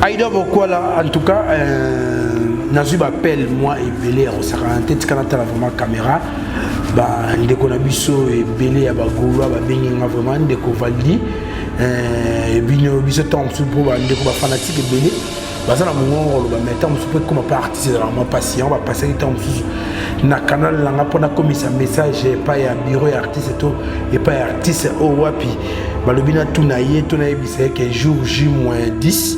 Aïda Bokwala, en tout cas, Nazu appelle moi et Belé au Saranté, quand on a vraiment caméra, dès qu'on a biso et Belé à Bagoula, Benga vraiment, dès qu'on valide, et biso temps sous pour dès qu'on va fanatique et Belé, ça na mon rôle, mais tant on peut comme pas artiste, vraiment patient, on va passer le temps sous na canal là, on a commis un message, pas un bureau artiste et pas artiste au wapi, balobina tout naïe, c'est que jour J-10.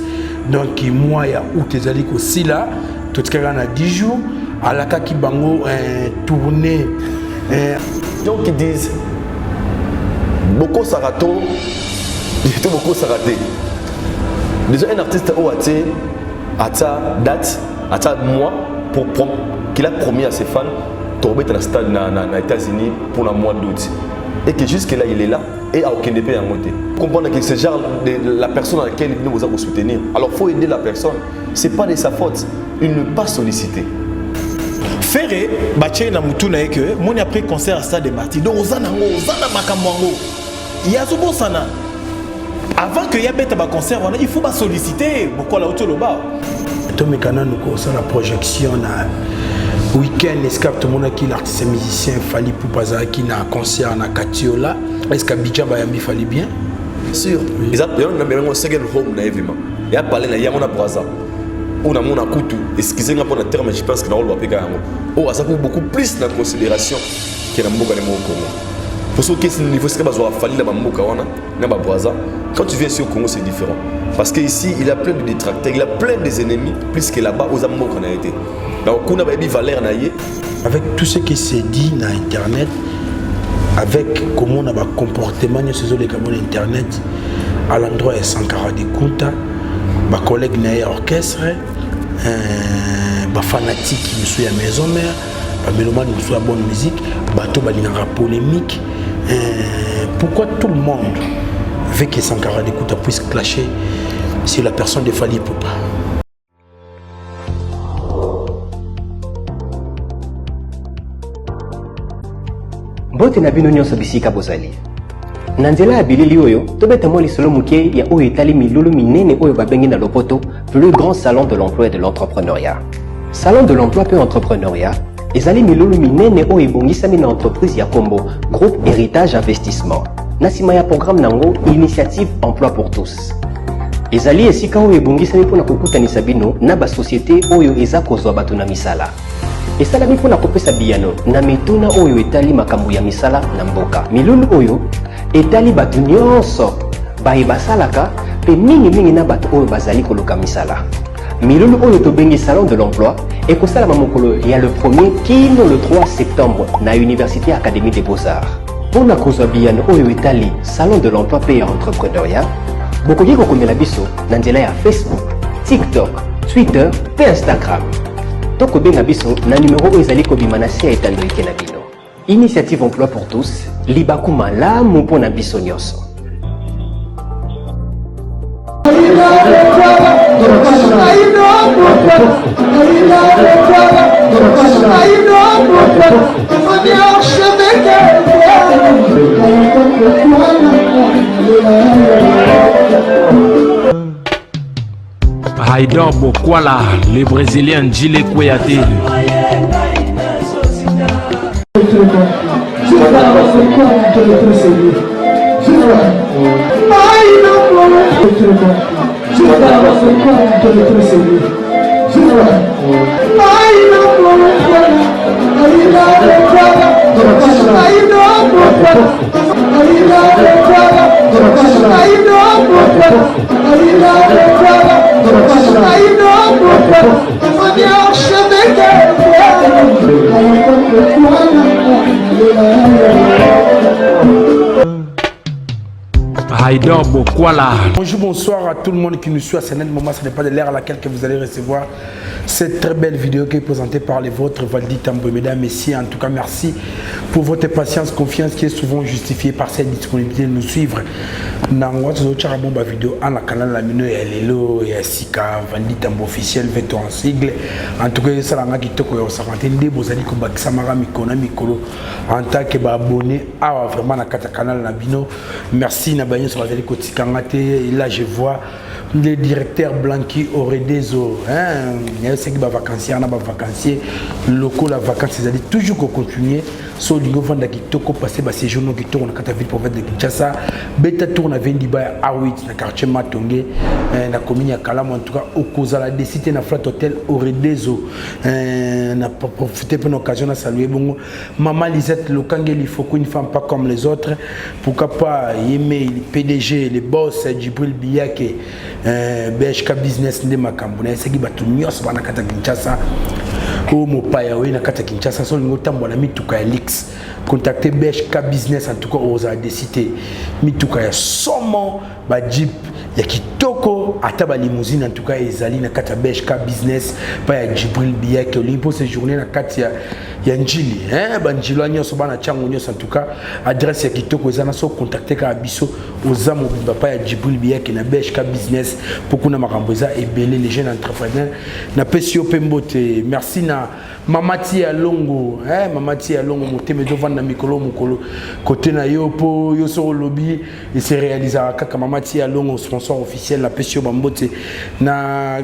Donc moi il y a août ezali aussi là tout ce a 10 jours à la kaki bango tourner donc ils disent beaucoup sarato beaucoup saraté déjà un artiste au à sa date à sa mois pour qu'il a promis à ses fans tomber dans le stade aux États-Unis pour le mois d'août et que jusque là il est là et à aucun pays en côté. Comprendre que c'est genre de la personne à laquelle il nous a soutenir. Alors il faut aider la personne. C'est pas de sa faute. Il ne pas solliciter. Ferré, Baché na mutuna que mon après concert à Stade de Marty. Donc ozana makamwango. Il y a ce bon sana. Avant que y a bête ba concert, il faut pas solliciter. Pourquoi la auto loba? Tomé Kana nous ko la projection na week-end escape tout le monde qui l'artiste musicien Fali Poupaza qui na concert na Katiola. Est-ce qu'Abidjan Bayambi fallait bien? Sûr. Ils ont même un second home na événement. Il y a parlé na Yamona Braza. On a mon akutu. Excusez-moi pour le terme, je pense que na rôle va péga yango. Oh, ça coûte beaucoup plus la considération que na mboka na Congo. Pour ceux qui sont niveau c'est que bazo Fali na mboka wana na ba Braza. Quand tu viens ici au Congo, c'est différent. Parce qu'ici, il a plein de détracteurs, il a plein des ennemis, plus que là-bas, aux amours qu'on a été. Donc, on a dit Valère Naye. Avec tout ce qui s'est dit dans Internet, avec comment on a un comportement sur les caméras Internet, à l'endroit de Sankara de Kouta, ma collègue Naye orchestre, ma fanatique qui me suit à maison mère, ma mélomane qui me suit à bonne musique, bateau balingara polémique. Pourquoi tout le monde veut que Sankara de Kouta puisse clasher sur la personne de Fali Poupa? Bote na bino nyonso bisika bozali. Na nzela ya bilili oyo, tobeta mwa lisolo muke ya oyo etali milulu minene oyo babengi na lopoto plus grand salon de l'emploi et de l'entrepreneuriat. Salon de l'emploi et entrepreneuriat, ezali milulu minene oyo ebongisami na entreprise ya Kombo, groupe Héritage Investissement. Na sima ya programme nango Initiative Emploi pour tous. Ezali esika oyo ebongisami mpona kokutanisa bino na ba société oyo eza kozwa bato na misala. Esalami mpona kopesa biyano na mituna oyo etali makambo ya misala na mboka. Milulu oyo etali bato nyonso baye basalaka pe mingi na bato oyo bazali koluka misala. Milulu oyo tobengi salon de l'emploi ekosalama mokolo ya le 1er kino le 3 septembre na Université Académie des Beaux-Arts. Mpona kozwa biyano oyo etali salon de l'emploi pe ya entrepreneuriat, bokoki kokomela biso na nzela ya Facebook, TikTok, Twitter pe Instagram. Toko benga biso na numéro oyo ezali kobima na se ya etando eke na bino. Initiative Emploi pour tous, libaku malamu mpona biso nyonso. Haïdar Bokwala, le Brésilien Djile Kouyaté. Haïdar Bokwala. Bonjour, bonsoir à tout le monde qui nous suit à ce moment. Ce n'est pas de l'ère à laquelle que vous allez recevoir cette très belle vidéo qui est présentée par les vôtres, Valdi Tambo. Mesdames, messieurs, en tout cas, merci pour votre patience, confiance qui est souvent justifiée par cette disponibilité de nous suivre. Dans votre vidéo, en la canal la mino et Lelo et Sika, Valdi Tambo officiel, vêtu en sigle. En tout cas, ça l'a qui toko yo sarantende, bozali ko baksamara mikona mikolo en tant que abonné à vraiment na kata canal la mino. Merci na banyo sur la télé kotikangate. Et là, je vois le directeur Blanqui aurait des eaux. Il y a ceux qui sont vacanciers, on a vacanciers locaux, la vacance, c'est-à-dire toujours qu'on continue. Sur le niveau de Kitoko, passer ces journaux qui tournent dans la ville province de Kinshasa. Beta tourne à Vendiba à 8, dans le quartier Matongé, dans la commune de Kalam, en tout cas, au Kozala, des cités dans Flat Hotel, aurait des eaux. On a profité pour l'occasion de saluer. Bon, Maman Lisette, le Kangel, il faut qu'une femme pas comme les autres. Pourquoi pas aimer les PDG, les boss, Djibril Biyake, BHK Business, de Makambo, c'est qui va tout mieux, c'est pas dans Kinshasa. Oh mon père, oui, na kata Kinshasa, so l'ingo tambo na mituka ya Lix. Contacter BHK Business en tout cas aux a décidé. Mituka ya somo, ba jeep, ya kitoko, ata ba limousine en tout cas ezali na kata BHK Business, pa ya Djibril Biyake, limpo séjourner na kata ya Njili, ba Njili nyoso bana chango nyoso en tout cas adresse ya kitoko ezana so contacter ka biso aux amo papa ya Djibril Biyake na BHK Business pour kuna makambo eza ebele les jeunes entrepreneurs na pesio pembote. Merci na Mamati ya Longo, Mamati ya Longo moteme devant na mikolo mukolo côté na yo po yo so lobby et c'est réalisé kaka Mamati ya Longo sponsor officiel la pesio bambote na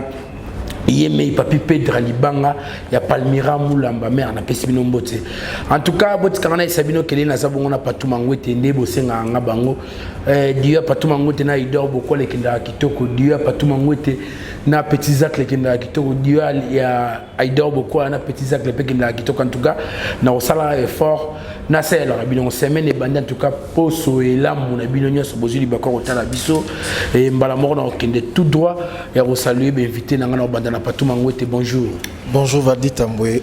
Yeme papi Pedra Libanga ya Palmira Mulamba mère na pesibino mbote. En tout cas boti kana isabino kele na zabongo na patuma ngwete ndebo senga nga bango dia patuma ngwete na idor bokole kinda kitoko dia patuma ngwete na petit Zach le kinda kitoko dia ya idor bokole na petit Zach le pe kinda kitoko. En tout cas na osala effort na sela rabino semaine e bandi en tout cas poso et la mon abino nyoso bozuli bakoko otala biso et mbala moko na okende tout droit et resaluer be invité na ngana obanda na patuma ngwete. Bonjour. Bonjour Valdi Tamboué.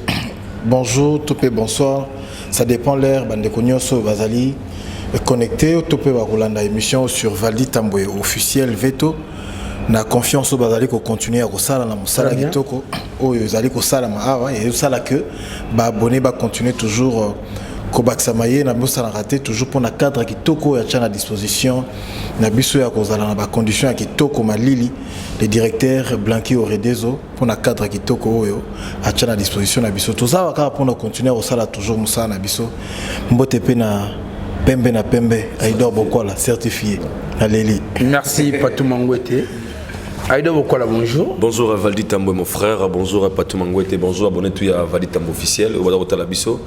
Bonjour Topé, bonsoir. Ça dépend l'heure bande konyoso bazali connecté Topé bakolanda émission sur Valdi Tamboué officiel Veto. Na confiance au bazali ko continuer à kosala na musala kitoko oyo zali kosala maawa et sala que ba abonné ba continuer toujours Kobaksamaye na musala raté toujours pour na cadre kitoko ya tchana disposition na biso ya kozala na ba condition ya kitoko malili le directeur Blanqui Oredezo pour na cadre kitoko oyo a tchana disposition na biso tout ça va pour continuer au sala toujours musala na biso mbote pe na pembe Aïdor Bokola certifié na leli. Merci Patou Mangwete. Aïdor Bokola, bonjour. Bonjour à Valdi Tambo, mon frère. Bonjour à Patou Mangwete. Bonjour abonné tout à Valdi Tambo officiel. Au Badaro Bisso.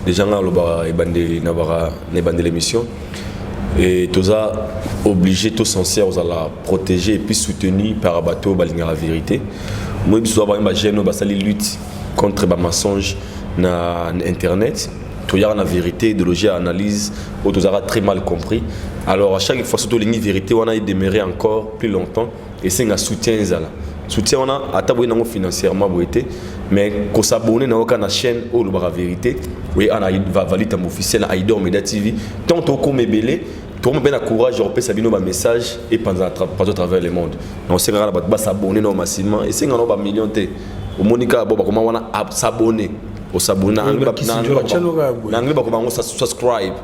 Les gens là, ils bandé l'émission. Et tout ça, obligé, tout censé, on la protéger et puis soutenir par bateau, la vérité. Moi, je suis en lutte contre les mensonges na Internet. Tout y a la vérité, idéologie, analyse, tout ça très mal compris. Alors à chaque fois, surtout les vérités, on a demeuré encore plus longtemps et c'est un soutien. Soutien, on a attaqué financièrement, mais qu'on s'abonne dans la chaîne où la vérité, oui, on a validé un officiel à Aïdor Media TV. Tant qu'on est belé, tout le monde a courage de repérer un message et penser à travers le monde. On s'est s'abonner massivement et c'est un million de au Monica, comment on a s'abonner. Au s'abonner, on subscribe.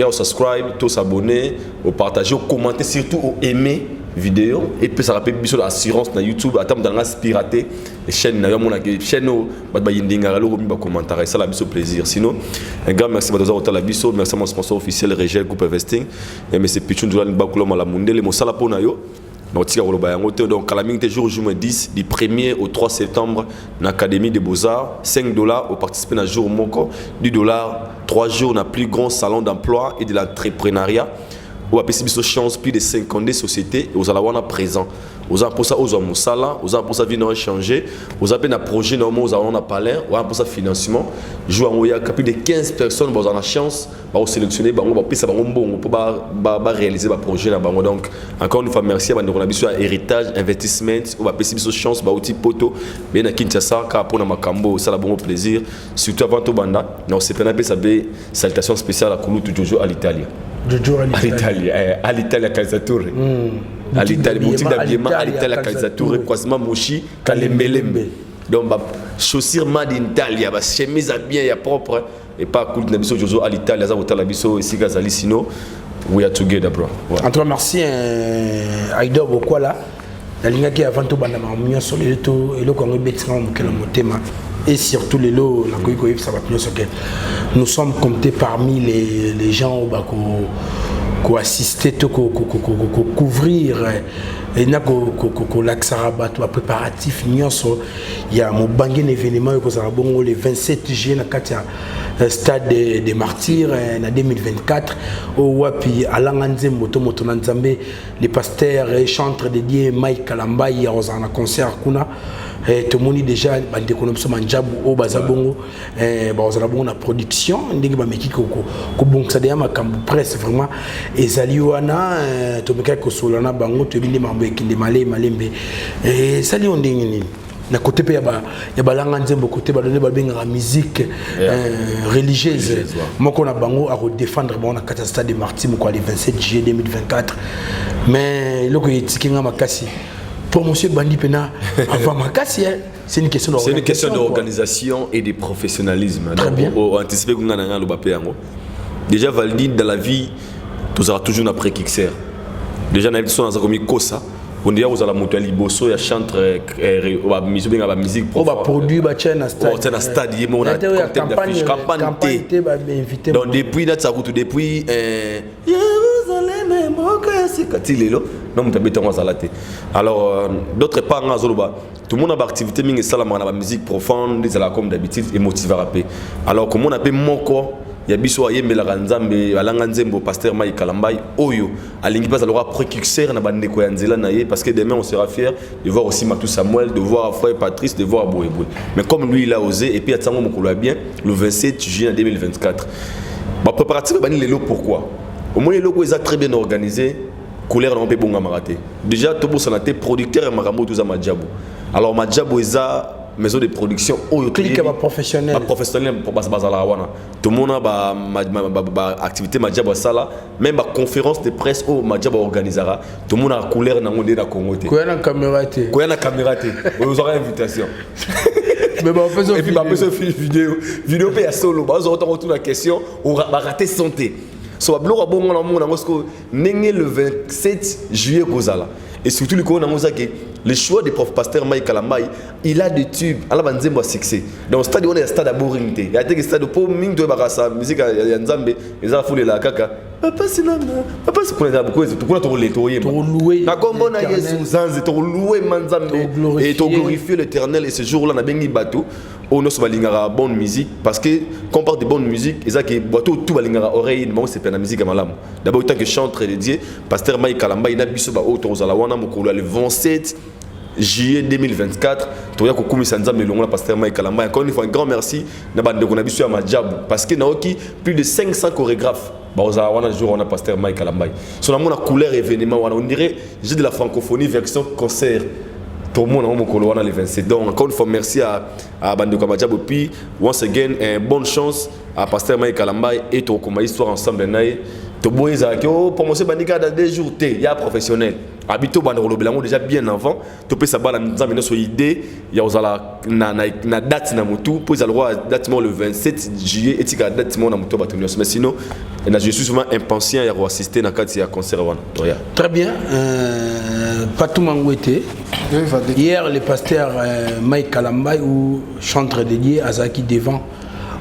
Au subscribe, tout s'abonner, au partager, au commenter, surtout au aimer vidéo et puis ça rappelle sur l'assurance na YouTube à terme dans la pirater les chaînes na mon chaîne ba yindinga lo mi ba commentaire ça la biso plaisir sinon un grand merci ba doza la biso merci à mon sponsor officiel Regel Group Investing et mais c'est Pichun Dolan ba kuloma la mundele mo sala pona yo na tika ko ba yango te donc calamité jour juin 10 du 1er au 3 septembre na Académie des Beaux-Arts $5 au participer na jour moko $10 3 jours na plus grand salon d'emploi et de l'entrepreneuriat ou à PCB chance plus de 50 sociétés et aux allons présent aux pour ça aux hommes sala aux pour ça venir changer aux appels à projet normalement aux allons à palais ou pour ça financement joue en oya plus de 15 personnes vous en a chance va sélectionner on va ça bon pour réaliser le projet là donc encore une fois merci à nous habitué à héritage investissement ou à PCB chance ba outil poto bien à Kinshasa car pour na makambo ça la bon plaisir surtout avant tout banda non c'est pas ça salutation spéciale à Kouloutou Jojo à l'Italie. À l'Italie à Calzature. À l'Italie, boutique d'habillement à l'Italie à Calzature, croisement Moshi, Kalembelembe. Donc, chaussures made in Italie, chemise bien et propre. Et pas cool de Nabiso Jojo à l'Italie, à Zalabiso et Sigazali Sino. We are together, bro. En tout cas, merci Aïdor Bokola. La ligne qui est avant tout, sur les lotos et le Congo Bétran, et surtout les lots, nous sommes comptés parmi les gens assister couvrir et na l'accès bateau préparatif nyonso ya mo bangé événement ko za bongo le 27 juillet na katia stade des martyrs en 2024 au wapi alanga nzembo to moto na nzambe les pasteurs et chantres dédiés Mike Kalambai ya ozana concert kuna tout le monde déjà bande ko nomso manjabu o bazabongo bazala bongo na production ndenge ba meki ko bongsa de makambu presse vraiment ezali wana to meka ko solana bango to bindi mambo ekinde malembe sali ondenge nini na côté pe ya balanga nzembo côté ba donner ba benga musique religieuse moko na bango a redéfendre bon na kata stade des martyrs ko le 27 juillet 2024 mais loko yetikinga makasi pour monsieur Bandi Pena avant makasi c'est une question d'organisation. C'est une question d'organisation et de professionnalisme. Très bien. Anticiper qu'on a un peu. Déjà Valdi dans la vie tu seras toujours après Kixer. Déjà na émission dans comme Kosa on dit aux ala moto liboso ya chantre ba musique on va produire ba chaîne à stade. On a stade on a campagne donc depuis là ça route depuis Jérusalem mokasi non mutabeta ngazalate alors d'autres part ngazoloba tout le monde a une activité mingi salama na musique profonde des comme d'habitude et motive à rapper alors comme on appelle moko ya biso ayembela nzambe alanga nzembo pasteur Mike Kalambai oyo alingi pas alors précurseur na bande ko ya nzela na ye parce que demain on sera fier de voir aussi Matou Samuel de voir frère Patrice de voir Boéboué mais comme lui il a osé et puis atango mokolo bien le 27 juillet 2024 ba préparatif bani lelo pourquoi au moins lelo ko est très bien organisé couleur na pe bonga maraté déjà to bo sanate producteur et makambo tout za madjabo alors madjabo eza maison de production clique professionnel pour bazala wana tout le monde a activité madjabo sala même ba conférence de presse au madjabo organisera tout le monde a couleur na ngondé na Congo té ko na caméra té vous aurez invitation mais bah faisons et puis bah faisons vidéo pe ya solo bah on retourne la question on va rater santé so ba blora bongo na mona ngosko nenge le 27 juillet kozala et surtout le ko na ngozake le choix du prof pasteur Mike Kalambai il a des tubes ala banzembo succès dans le stade on est stade à boringté il y a des stades pour ming de bakasa musique ya nzambe eza foule la kaka papa c'est pour les beaucoup tout pour to letoyer to louer na kombo na Yesu zanze to louer manzambe et to glorifier l'Éternel et ce jour-là na bengi bateau on ne se balingara bonne musique parce que quand on parle de bonne musique ils que bateau tout balingara oreille mais c'est pas la musique à malam d'abord tant que chantre dédié pasteur Mike Kalambai na biso ba auto za la wana mokolo le 27 juillet 2024 toya ko kumisa nzambe longola pasteur Mike Kalambai encore une fois un grand merci na bande ko na biso ya majabu parce que naoki plus de 500 chorégraphes ba oza wana jour on a pasteur Mike Kalambai son amona couleur événement wana on dirait j'ai de la francophonie version concert tout le monde a mokolo wana le 27 donc encore une fois merci à bande ko majabu puis once again bonne chance à pasteur Mike Kalambai et to ko ma histoire ensemble nae to boyeza ko pour monsieur bandika dans 2 jours il y a professionnel habito bande rolobelango déjà bien avant to pe sa bala nzambe no so idée ya ozala na date na mutu pour za droit date le 27 juillet et tika date na mutu batonyo mais sinon je suis souvent impatient ya assister na kati ya concert wana très bien Patou Mangouete hier le pasteur Mike Kalambai ou chantre dédié Azaki devant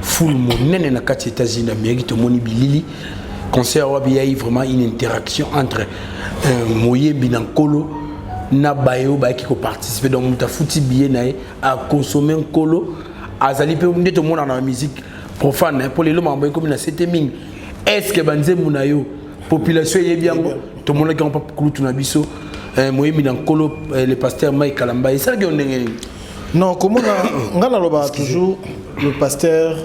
full monene na kati États-Unis d'Amérique to moni bilili concert wabi a vraiment une interaction entre Moyebi Nankolo na bayo ba qui participer donc muta futi billet na a consommer un colo azali pe mde to mona na musique profane pour les lots mambo comme na c'était ming est-ce que banzembo na yo population yebiango to mona qui on pas kulutu na biso Moyebi Nankolo le pasteur Mike Kalambai ça que on non comment ngana loba toujours le pasteur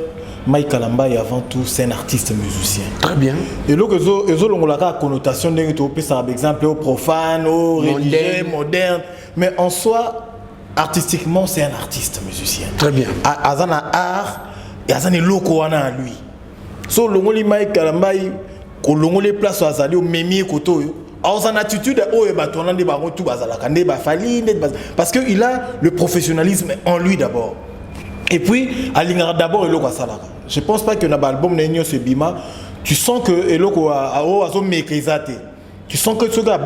Mike Kalambai avant tout c'est un artiste musicien. Très bien. Et donc ils ont la connotation d'un par exemple au profane, au religieux, moderne, mais en soi artistiquement c'est un artiste musicien. Très bien. Azana art et azana loko wana lui. So longoli Mike Kalambai ko longoli place azali au memi koto yo. En son attitude, parce qu'il a le professionnalisme en lui d'abord. Et puis, d'abord, je ne pense pas que dans l'album de Bima, tu sens que tu sens que ce gars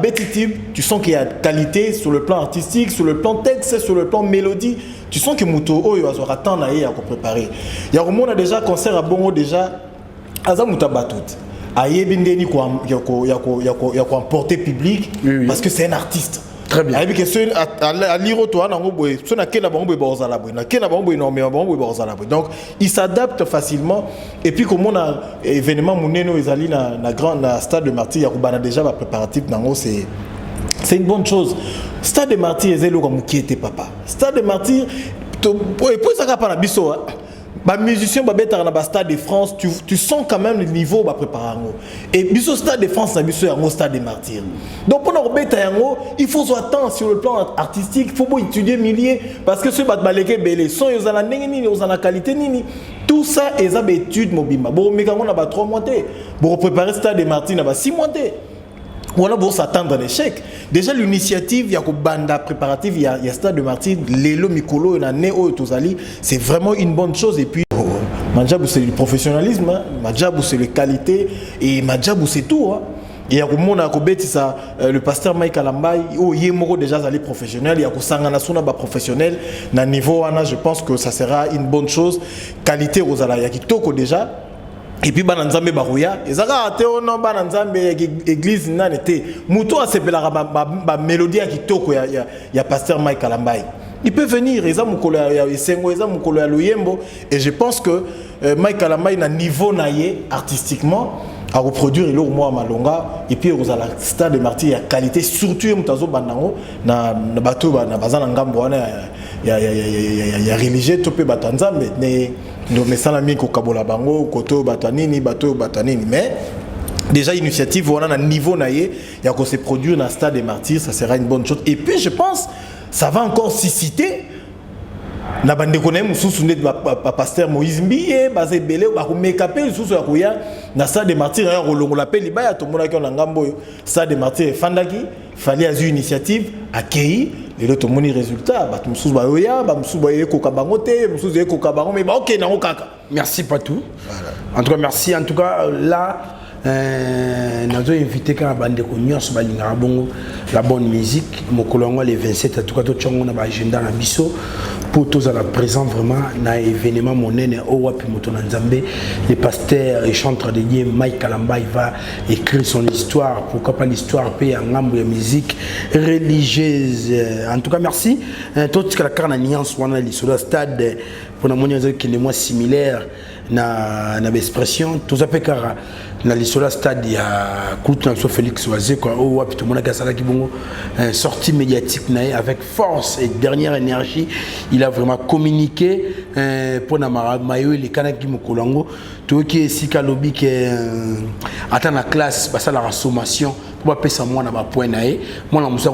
tu sens qu'il y a qualité sur le plan artistique, sur le plan texte, sur le plan mélodie. Tu sens que Mouto aura préparé. Il y a déjà concert à Bongo déjà, Aza Mouta Batout. ayebi ndeni quoi ya ko porter public parce que c'est un artiste. Très bien. Ayebi que ce à lire toi nango boy so na kena bango boy bozala boy na kena bango boy énormément bango boy bozala boy. Donc il s'adapte facilement et puis comme on a événement muneno ezali na grand na stade de Martyr ya ko bana déjà ba préparatif nango c'est une bonne chose. Stade de Martyr ezelo comme qui était papa. Stade de Martyr et puis ça ka pa na biso les musiciens dans le Stade de France, tu sens quand même le niveau de préparer. Et biso Stade de France, c'est un Stade de Martyrs. Donc pour nous il faut s'attendre sur le plan artistique, il faut étudier milliers parce que ceux qui ont belé sont ils ont la qualité nini. Tout ça ils ont étude mobima. Bon mais quand on a 3 mois pour préparer Stade de Martyrs, on a 6 mois. On a s'attendre à l'échec. Déjà l'initiative, il y a une bande préparative, il y a Stade de Martyr, Lélo Mikolo, il y a Néo et Tozali. C'est vraiment une bonne chose. Et puis, ma job c'est le professionnalisme, ma job c'est la qualité et ma job c'est tout. Il y a le pasteur Mike Alambay, il y a déjà des professionnels, il y a des professionnels. À niveau, je pense que ça sera une bonne chose. Qualité, il y a qui toko déjà. Et puis bananzambe barouya ezaka ate ono bananzambe église nanete muto asepela ba mélodie qui toko ya pasteur Mike Alambay. Il peut venir eza mukolo ya esengo eza mukolo ya luyembo et je pense que Mike Alambay na niveau naie artistiquement à reproduire le moi malonga et puis aux la Stade de Martyr ya qualité surtout mutazo banango na bato na bazana ngambo wana ya religieux topé batanzambe ne mais ça n'a mis qu'au kabola bango koto batanini mais déjà initiative on a un niveau naie il y a qu'on se produire dans Stade des Martyrs ça sera une bonne chose et puis je pense ça va encore susciter na bande konem mususu net pasteur Moïse Mbiye basé belé ba ko mekapé mususu ya koya na Stade des Martyrs ya rolongola pe libaya to mona ki na ngambo Stade des Martyrs fandaki fallait avoir une initiative accueilli les autres moni résultat ba mususu ba yoya ba mususu ba yeko kabango te mususu yeko kabango mais ba OK na okaka. Merci Patou. Voilà. En tout cas merci en tout cas là nous avons invité quand bande ko nyos ba linga bongo la bonne musique mokolongo les 27 en tout cas to chongo na ba agenda na biso pour tous à la présent vraiment na événement monene au wapi moto na Nzambe le pasteur et chanteur de Dieu Mike Alambay va écrire son histoire pourquoi pas l'histoire paix en ngambo de musique religieuse en tout cas merci tout ce que la carne nuance wana li sur le stade pour na monyo qui est moins similaire na expression tout ça peut car na lisola stade ya Coutu Félix Oazé quoi au wapi tout monde a sala ki bongo sortie médiatique nae avec force et dernière énergie il a vraiment communiqué pour na mayo les kanaki mokolango to ki sika lobby que attend la classe ça la sommation pour pas pesa moi na ba point nae moi na musa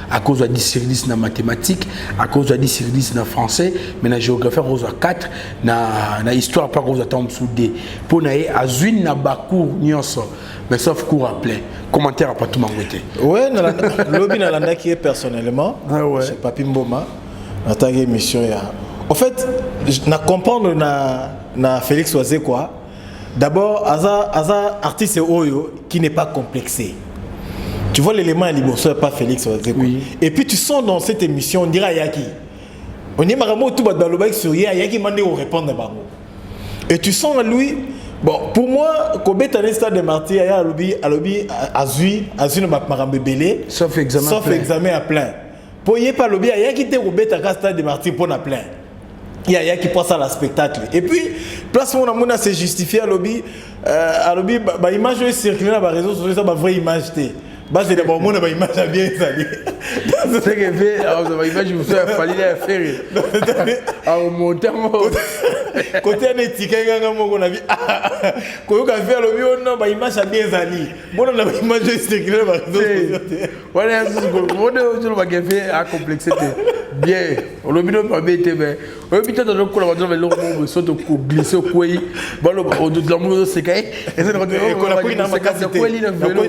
à cause de 10 sur 10 na mathématiques à cause de 10 sur 10 na français mais na géographie rose 4 na histoire pas rose attend sous D pour nae azwin na baku nyonso mais sauf cours à plein commentaire à pas tout m'embêter ouais na lobby na landa qui est personnellement c'est Papi Mboma na ta émission ya en fait na comprendre na Félix Oazé quoi d'abord aza artiste oyo qui n'est pas complexé. Tu vois l'élément à Liboso pas Félix Oazé quoi. Oui. Et puis tu sens dans cette émission on dirait Yaki on est maramo tout dans le bac sur Yaki mande au répondre à bango et tu sens lui. Bon, pour moi, quand on est Stade de Martyr, il y a lobby azui no makambe belé sauf examen à plein. Pour y pas lobby, il y a qui te robeta à Stade de Martyr pour na plein. Il y a qui passe à la spectacle. Et puis place où on a se justifier à lobby bah image circuler dans les réseaux sociaux ça ba vraie image té. Bah c'est d'abord mon image bien salé. C'est que fait alors image vous fallait la faire. Ah au montant côté un étiquette on a vu quand on fait le non bah image bien salé. Bon on a image circuler dans les réseaux sociaux. Voilà on va faire à complexité. Bien on le bino pas bête mais on peut dans le collaborateur avec l'homme saute au glisser au couille bon on de l'amour c'est caille et ça on a pris dans ma case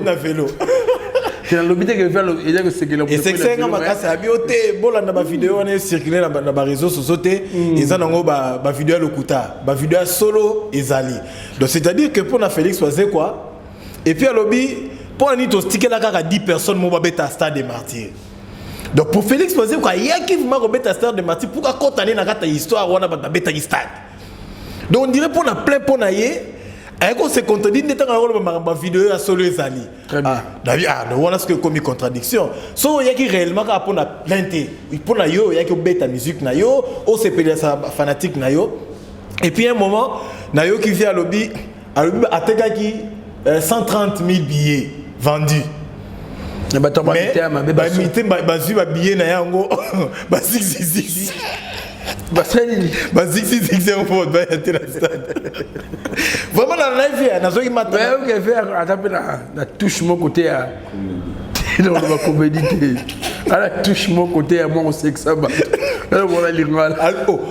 na vélo. C'est le but que faire il y a que c'est que et c'est que nga makasa abiote bola na ba vidéo on est circuler na ba réseaux sociaux té eza nango ba vidéo lokuta ba vidéo solo ezali donc c'est-à-dire que pour na Félix Oazé quoi et puis à lobby pour ani to sticker la kaka 10 personnes mo ba beta Stade des Martyrs. Donc pour Félix Oazé quoi il y a qui vraiment ko beta Stade des Martyrs pour ka kontaner na kata histoire wana ba beta stade. Donc on dirait pour na plein pour na yé on se contredit dès que ma vidéo a solo ezali. Voilà ce que comme contradiction. So il y a qui réellement pour la plainte, pour la yo, il y a qui bête musique na yo, on se pèle sa fanatique na yo. Et puis un moment, na yo qui vient à lobby a qui 130 000 billets vendus. Mais billet na yango ba 666. Bah vraiment dans la vie na zoki matin mais faire attaper la touche mon côté à dans la comédie à la touche mon côté à moi on sait que ça va alors voilà l'irmal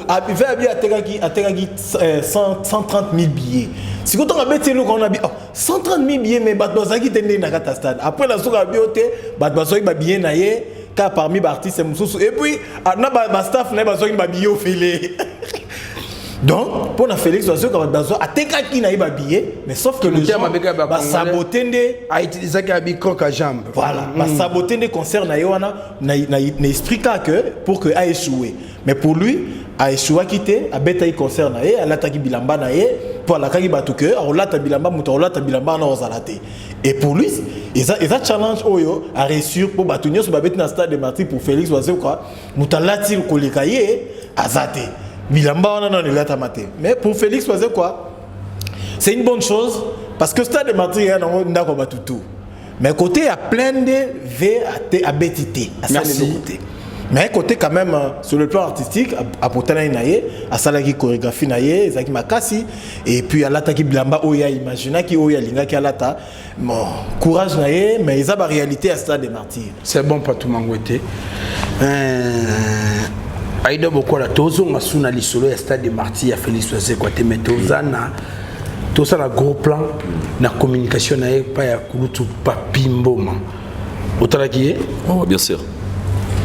a pu faire bien à 130 000 billets si quand on a bêté nous on a 130 000 billets mais batbazaki tende na kata stade après la soka bioté batbazoki ba billet na ye car parmi les artistes et puis na staff na bazoki ba billet au filet. Donc, pour Félix Oiseau, quand on a qui n'a pas billet, mais sauf que le gens va saboter a utilisé un croc à jambe. Voilà, va saboter des concerts na esprit que pour que a échoué. Mais pour lui, a échoué à quitter, a bêta concert na a l'attaque bilamba na pour la kagi batuke, a lata bilamba muto lata bilamba na ozalate. Et pour lui, ils a challenge oyo a réussir pour batunyo sur babet na stade de Martyr pour Félix Oiseau quoi, mutalati ko le kaye azate. Bilamba on a non lata maté. Mais pour Félix Oiseau quoi, c'est une bonne chose parce que stade de Martyr on a ko batutu. Mais côté il y a plein de V à BTT à ça de côté. Mais côté quand même sur le plan artistique à potana naie à salaki chorégraphie naie zaki makasi et puis à l'attaque bilamba oya imagina qui oya linga qui alata bon courage naie mais ils a la réalité à stade de Martyr. C'est bon pas tout mangouté. Aïda beaucoup la tozo ngasuna lisolo à stade de Martyr à Félix Oiseau quoi te metozana tout ça la gros plan na communication naie pas ya kulutu papimbo man. Otala qui est? Oh bien sûr.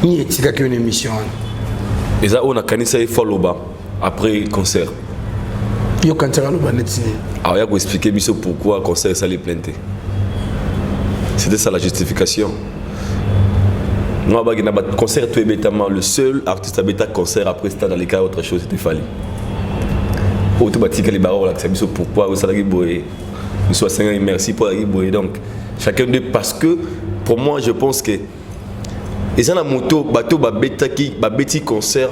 Il y a une émission. Et ça, on a canissé Faloba après concert. Il y a un concert à l'Oba. Alors, il y a expliqué pourquoi le concert ça les plaintait. C'était ça la justification. Moi, le concert, tout est bêtement. Le seul artiste à bêta concert après ça dans les cas autre chose, c'était Fali. Automatiquement, les barreaux, c'est pourquoi ça l'a boyé. Nous sommes merci pour la boyé. Donc, chacun d'eux, parce que pour moi, je pense que. Et ça, la moto, bateau, bêti concert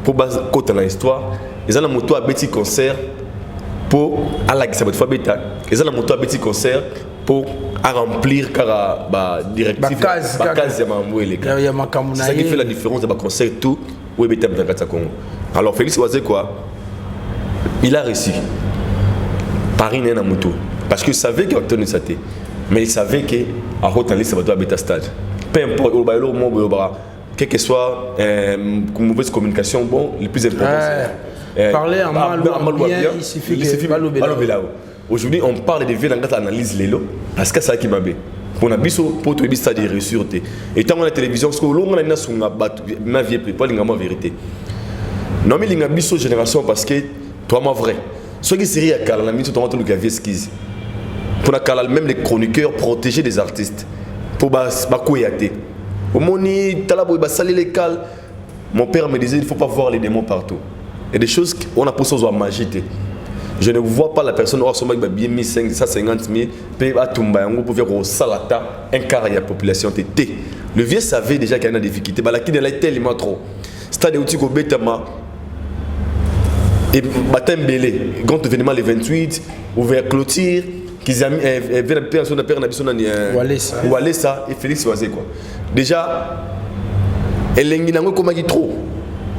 pour côté dans l'histoire. Et ça, la moto, bêti concert pour à la ça va être bêta. Et ça, la moto, bêti concert pour remplir car directive. C'est ça qui fait la différence de concert tout où est bêta dans Congo. Alors Félix Oiseau quoi, il a réussi. Paris n'est pas moto parce qu'il savait qu'il y a un mais il savait que à haute ça va être bêta stade. Peu importe, quelle que soit une mauvaise communication, bon, le plus important c'est parler en mal ou bien, il suffit que aujourd'hui, on parle de vie dans l'analyse lélo parce que c'est ça qui m'a fait. On a vu pour tout le stade de réussir. Et tant qu'on a la télévision, ce que l'on a sur ma vie, pas la vérité. Non, mais il y a une génération parce que toi, moi, vrai. Ce qui serait à Kala, la mission, tu as vu esquisse. Pour la même les chroniqueurs protéger des artistes. Pour Bakouyate. Au moni, Talabo, il va salir les cales. Mon père me disait il ne faut pas voir les démons partout. Il y a des choses qu'on a pour ça en magie. Je ne vois pas la personne qui a bien mis 550 000 puis à Tumba pour faire un salata, un quart de la population. Le vieux savait déjà qu'il y a des difficultés. Mais la qui est tellement trop. C'est-à-dire que tu as bêtement. Et baptême belé, grand événement le 28, ouvert clôture. Qu'ils ont personne de père Walesa et Félix Oiseau quoi. Déjà elle est comme trop.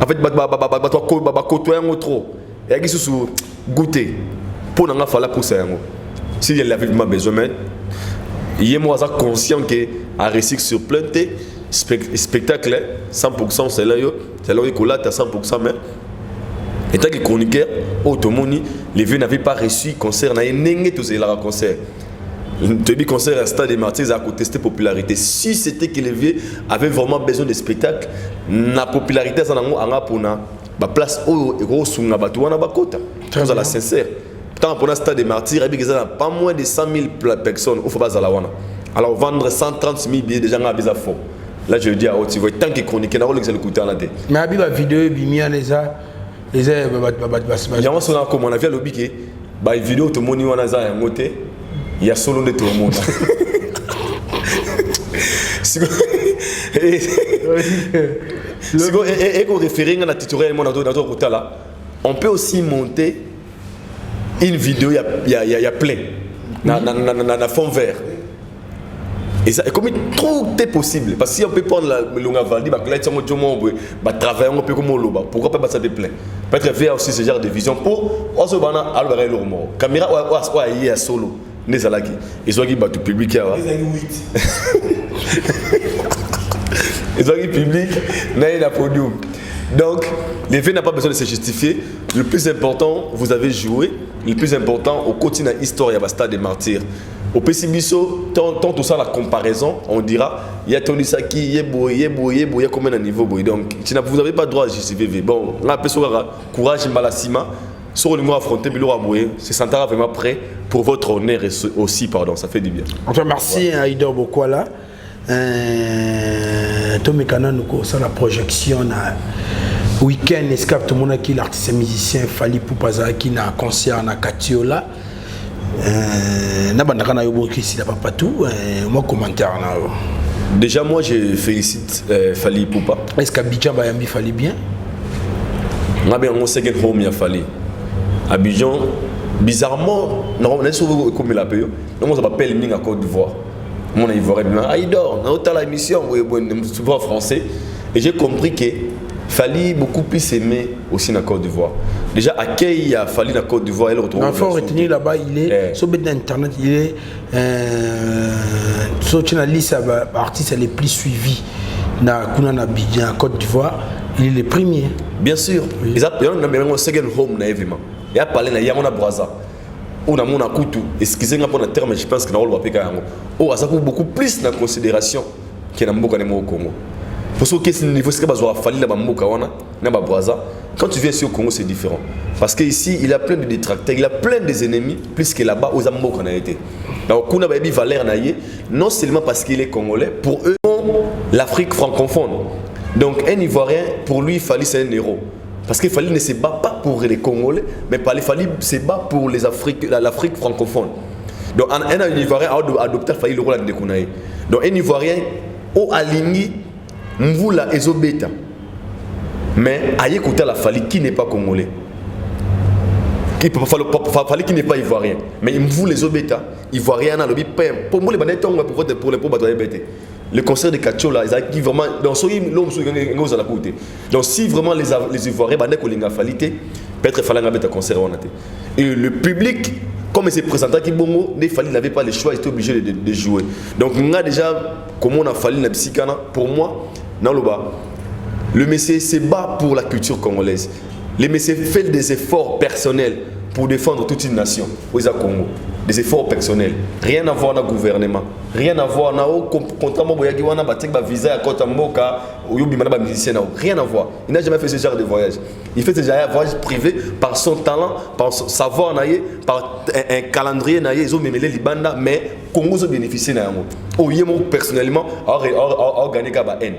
En fait côtoyer trop. Et qui sous goûter pour n'en faire pour ça. Si il avait besoin mais il est moi conscient que à récit sur plein de spectacle 100% c'est là que là tu as 100% mais et tant que chroniqueur, les vieux n'avaient pas reçu concert, n'avaient tous les concert. Tu dis concert à Stade de Martyr, a contesté popularité. Si c'était que les vieux avaient vraiment besoin de spectacle, la popularité ça n'a pour la place où gros sunga batuana bakota. Très à la sincère. Tant pour un Stade de Martyr, il y a pas moins de 100 000 personnes au Fabaz Alawana. Alors vendre 130 000 billets déjà n'a pas faux. Là je dis à tu vois tant que chroniqueur n'a pas écouter en la tête. Mais Abi la vidéo bimia les a. Il y a un comme on a vu à l'objet Bah vidéo tout le monde y en a ça un côté. Il y a solo de tout le monde. Et qu'on réfère à la tutoriel là, on peut aussi monter une vidéo, il y a plein, dans fond vert. Et ça, comme tout est possible, parce que si on peut prendre le Longavaldi, travailler un peu comme on l'a, pourquoi pas ça de plein? Peut-être faire aussi ce genre de vision pour on caméra ou à solo. Ils ont dit que public ils ont dit public n'a podium. Donc l'effet n'a pas besoin de se justifier. Le plus important, vous avez joué. Le plus important, au quotidien histoire, il y a Stade des Martyrs. Au Pessibiso, tant tout ça la comparaison, on dira il y a Tony Saki, il y a combien de niveau boy. Donc vous n'avez pas le droit à justifier. Bon, on a courage Malasima. Sur le mot affronté, c'est Santara vraiment prêt pour votre honneur aussi, pardon, ça fait du bien. Enfin, merci à Idor Bokwala. Tomé Kana nous ça la projection na week-end escape tout le monde qui l'artiste musicien Fally Ipupa qui na concert na Katiola. Na bandaka na yobo qui là pas tout moi commentaire na. Déjà moi je félicite Fally Ipupa. Est-ce qu'Abidjan Bayambi Fally bien? On a bien on second home ya Fally. Abidjan, bizarrement, on est souvent comme la paye. On s'appelle Ming à Côte d'Ivoire. Mon Ivoirien, il dort. On a la émission, souvent français. Et j'ai compris que Fally beaucoup plus aimé aussi en Côte d'Ivoire. Déjà, accueil à Fally en Côte d'Ivoire, il retrouve. Il faut retenir là-bas, il est sur Internet, il est sur la liste d'artistes les plus suivis dans Abidjan, en Côte d'Ivoire. Il est le premier. Bien sûr. Oui. Il y a un second home na événement. Il y a parlé na Yamona Braza. On a mon akutu. Excusez-moi pour le terme, je pense que nous allons faire oh, ça coûte beaucoup plus de considération que dans Mboka au Congo. Pour ce qui est niveau, c'est que ça Fally na Mboka wana na Braza. Quand tu viens ici au Congo, c'est différent. Parce qu'ici, il a plein de détracteurs, il a plein des ennemis, plus que là-bas, aux Mboka on a été. Donc, on a baby Valère Naye, non seulement parce qu'il est congolais, pour eux, l'Afrique francophone. Donc un Ivoirien, pour lui, Fally c'est un héros. Parce que Fally ne se bat pas pour les Congolais, mais Fally se bat pour l'Afrique francophone. Donc un Ivoirien a adopté Fally le rôle de Kounaï. Donc un Ivoirien a aligné Mvoula Ezobeta. Mais a écouté la Fally qui n'est pas Congolais. Fally qui n'est pas Ivoirien. Mais Mvoula Ezobeta, Ivoirien a le bipem. Pour moi, les tongs pour les pauvres le concert de Katiola, ils ont vraiment donc si vraiment les Ivoiriens peut-être fallait un concert. Et le public, comme il s'est présenté qui bongo, il n'avait pas le choix, il était obligé de jouer. Donc on a déjà comment on a fallu la psychana. Pour moi, dans le bas, le monsieur se bat pour la culture congolaise. Le monsieur fait des efforts personnels pour défendre toute une nation au Congo. Des efforts personnels. Rien à voir dans le gouvernement. Rien à voir dans le contrat de visa à côté de musicien. Rien à voir. Il n'a jamais fait ce genre de voyage. Il fait ce genre de voyage privé par son talent, par son savoir, par un calendrier. Ils ont même les Libanda, mais Congo a bénéficié. Personnellement, a gagné la haine.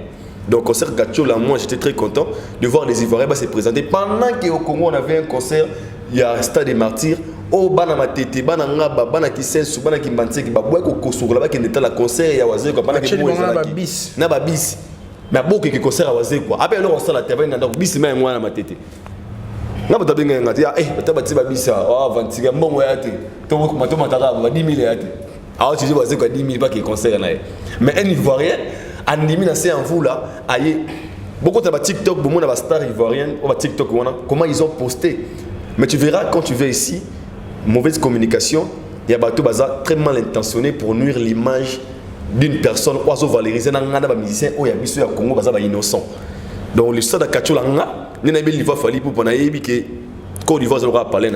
Donc, concert Katiola, moi j'étais très content de voir les Ivoiriens se présenter. Pendant qu'au Congo on avait un concert, il y a un Stade des Martyrs. Oh, bana matete, bana ngaba, bana kisensu, bana kimbantseki, baboué kokosoko là-bas qui était la concert, il y a wazé quoi, bana qui moué na babis. Mais beaucoup qui concert à wazé quoi. Après alors on sort la taverne dans bis mais moi na matete. Na ba tabenga ngati ah ba tabati babis ah vantiga mbongo yate. To mato mataka ba 10 000 yate. Ah tu dis wazé quoi 10 000 pas qui concert là. Mais un Ivoirien animi na c'est en vous là, aïe. Beaucoup de TikTok, beaucoup de stars ivoiriennes, ou TikTok comment ils ont posté. Mais tu verras quand tu viens ici, mauvaise communication, il y a des gens très mal intentionnés pour nuire l'image d'une personne oiseau valorisé dans un musicien ou il y a des Congo innocent. Donc le stade de Katiola, il y a des Fally pour que Côte d'Ivoire aura parlé.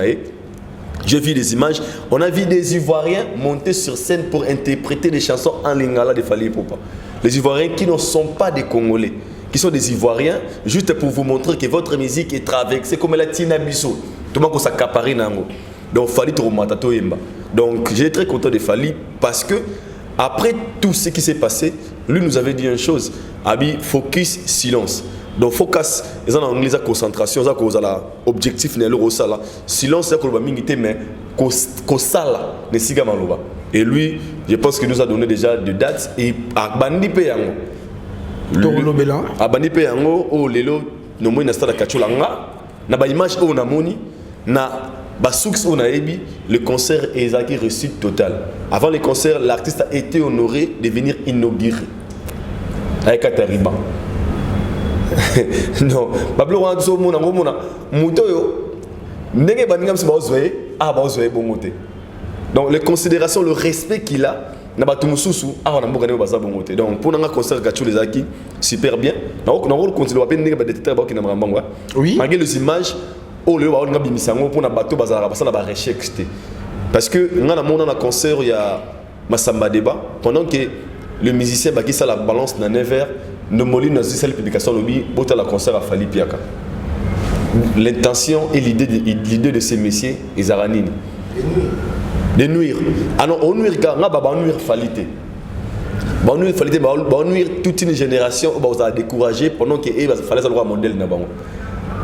J'ai vu des images, on a vu des Ivoiriens monter sur scène pour interpréter des chansons en lingala de Fally Ipupa. Les Ivoiriens qui ne sont pas des Congolais, qui sont des Ivoiriens, juste pour vous montrer que votre musique est traversée comme la Tina Bissot. Tout le monde s'accapare nango. Donc Fally Toromatato Yemba. Donc j'étais très content de Fally parce que après tout ce qui s'est passé, lui nous avait dit une chose, Abi focus silence. donc focus ils ont en anglais la concentration ça cause la objectif n'est le sala silence c'est que le mingi mais ko sala ne siga maloba et lui je pense qu'il nous a donné déjà de dates et a bandi pe yango Tolo Bélan a bandi pe yango o lelo no mo na stade kacholanga na ba image o na moni na ba soux on a ébi le concert est à réussite totale avant le concert l'artiste a été honoré de venir inaugurer avec Katariba. Non, Pablo Wanzo mona mona mutoyo ndenge baningam se bazoe ah bazoe bongote. Donc les considérations le respect qu'il a na batu mususu ah on a mbokane baza bongote. Donc pour nanga concert gacho les aki super bien. Na on continue ba ndenge ba détecteur ba kina mambangwa. Oui. Malgré les images oh le ba on ngabi misango pour na bato bazala basala ba recherche parce que ngana mona na concert il y a Masamba Débat pendant que le musicien qui ça la balance dans 9 heures ne molline dans cette publication lobby pour la concert à Fali Piaka. L'intention et l'idée de ces messieurs ils aranini de nuire. Alors on nuire car on nuire Falité. On nuire Falité, on nuire toute une génération on va décourager pendant que il fallait ça le modèle na bango.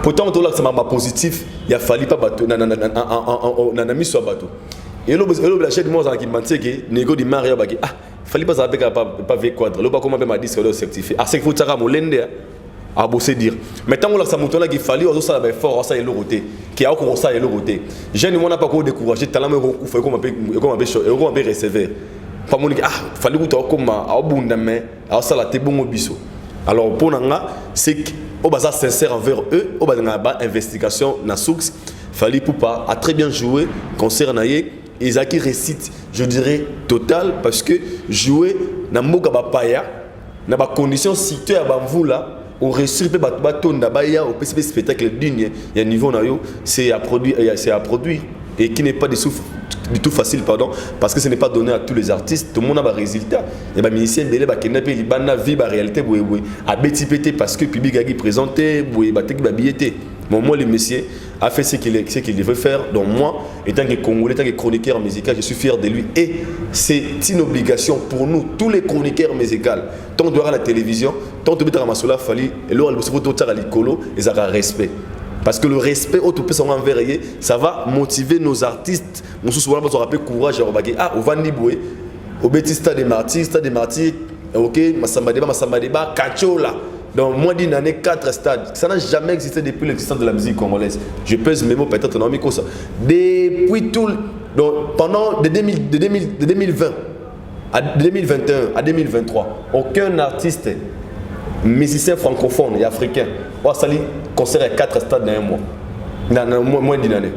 Pourtant tout là c'est ma positif, il a fallu pas bateau na mis sur bateau. Et là la chef moi qui m'a dit que négo di Maria baki ah fallait pas avec pas V quadre le pas comment ma disque le certifié ah c'est faut tara molende à bosser dire maintenant là ça mouton là qu'il fallait on ça fort ça est le roté qui a encore ça est le roté jeune moi n'a pas encore décourager talent me faut comme un peu recevoir pas mon ah fallait que tu comme à bunda mais à ça la te bon biso alors pour nanga c'est que au basa sincère envers eux au basa investigation na soux fallait pour pas a très bien joué concert naie Isaki récite, je dirais, total, parce que jouer dans Moka Bapaya, dans les conditions situées à Bamvoula, au réussir le bateau d'Abaya, au PCB spectacle digne, il y a un niveau, c'est à produire, et qui n'est pas du tout facile, pardon, parce que ce n'est pas donné à tous les artistes, tout le monde a un résultat. Il y a des musiciens qui ont vie la réalité, à BTPT, parce que le public a présenté, moi, le monsieur a fait ce qu'il devait faire. Donc moi, étant que Congolais, étant que chroniqueur musical, je suis fier de lui. Et c'est une obligation pour nous, tous les chroniqueurs musicaux. Tant que à la télévision, tant que à Masola Fali, et là, il faut tout à l'icolo, ils ont un respect. Parce que le respect, ça va motiver nos artistes. Nous souvent on rappelle courage, ah, au Vandiboué, au Bétista des Martyrs, ok, Masamba Débat, Kachola. Donc, moins d'une année, 4 stades. Ça n'a jamais existé depuis l'existence de la musique congolaise. Je pèse mes mots peut-être dans mes ça. Depuis tout. Donc, pendant de 2020 à 2021 à 2023, aucun artiste, musicien francophone et africain, a sali concert à 4 stades dans un mois. Dans moins d'une année.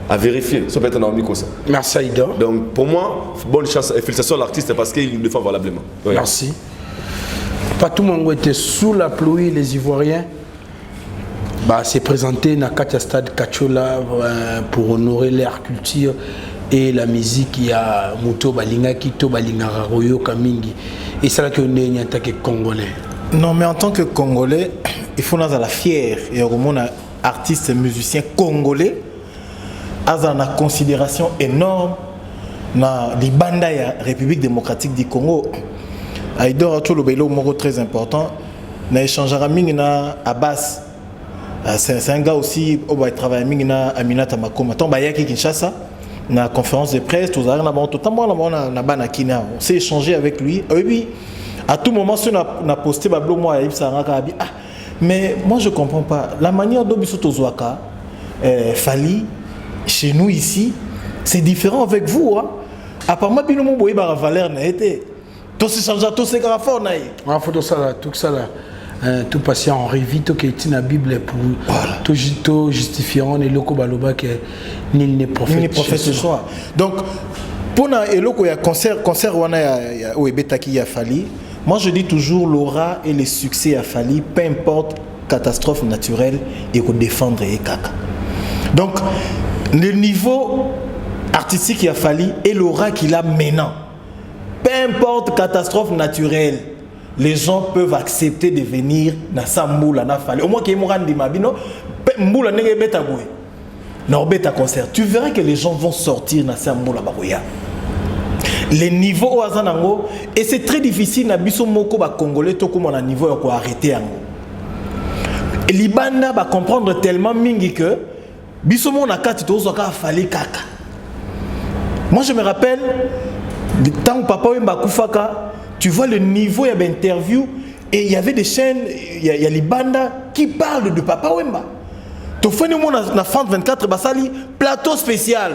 À vérifier. Ça peut être dans mes ça. Merci Aïda. Donc, pour moi, bonne chance et félicitations à l'artiste parce qu'il le fait valablement. Oui. Merci. Pas tout le monde était sous la pluie, les Ivoiriens. C'est présenté dans le stade Kachola pour honorer leur culture et la musique. Il y a Muto Balinga, Kito Balinga, Royo Kamingi. Et c'est là que nous sommes en tant que Congolais. Non, mais en tant que Congolais, il faut être fier. Et au moins, artistes et musiciens congolais, ils ont une considération énorme dans les bandes de la République démocratique du Congo. Aïdor a tout le bélo très important. Na échangera mingina Abbas. C'est un gars aussi qui travaille mingina Aminata Makoma. Tant bayaki Kinshasa na conférence de presse, tout ça na bon totalement na banakina. On s'est échangé avec lui. Et puis à tout moment si on a posté bablo moi Yves Saraka abi ah mais moi je comprends pas la manière dont Biso Tozwaka Fali chez nous ici, c'est différent avec vous hein. Apparemment bino mo boye ba valeur na été tout se change tout se grafo na yi on photo ça là tout ça là tout patient en revit tout qui est la Bible pour tout justifiant les locaux baloba que nul n'est prophète ce soir. Donc pour na eloko ya concert wana ya Oebetaki ya Fali, moi je dis toujours l'aura et le succès à Fali, peu importe catastrophe naturelle et qu'on défendre et kaka. Donc le niveau artistique ya Fali et l'aura qu'il a maintenant, peu importe catastrophe naturelle, les gens peuvent accepter de venir dans sa moula na Fali. Au moins qu'il y ait moran di mabino, moula nege beta boue. Non beta concert. Tu verras que les gens vont sortir dans sa moula barouya. Les niveaux au Azanango et c'est très difficile na biso moko ba congolais to comme on a niveau ya ko arrêter yango. libanda va comprendre tellement mingi que bisomo na kati tozo ka fali kaka. Moi je me rappelle tant où papa Wemba Koufaka, tu vois le niveau il y avait interview et il y avait des chaînes, il y a libanda qui parlent de papa Wemba. Tu fais nous na France 24 basali plateau spécial.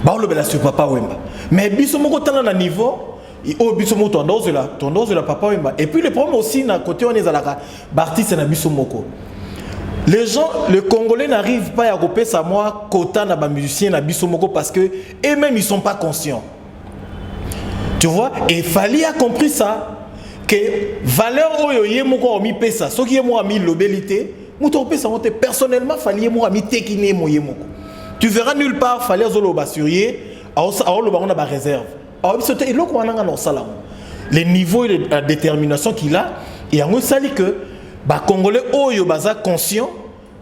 Ba le bela sur papa Wemba. Mais bisomo ko tana na niveau oh bisomo tendance la papa Wemba. Et puis le problème aussi na côté on est à la artiste na bisomoko. Les gens, les Congolais n'arrivent pas à couper sa moi quota na ba musicien na bisomoko parce que eux-mêmes ils sont pas conscients. Tu vois, et Fali a compris ça que valeur oyo yemoko mi pesa, ce qui est moi mi lobelité, muto pesa monte personnellement Fali moi mi tekine mo yemoko. Tu verras nulle part Fali azolo basurier, a lo ba on a ba réserve. Alors c'était il loko wana na sala. Les niveaux de la détermination qu'il a et en sali que ba Congolais oyo baza conscient,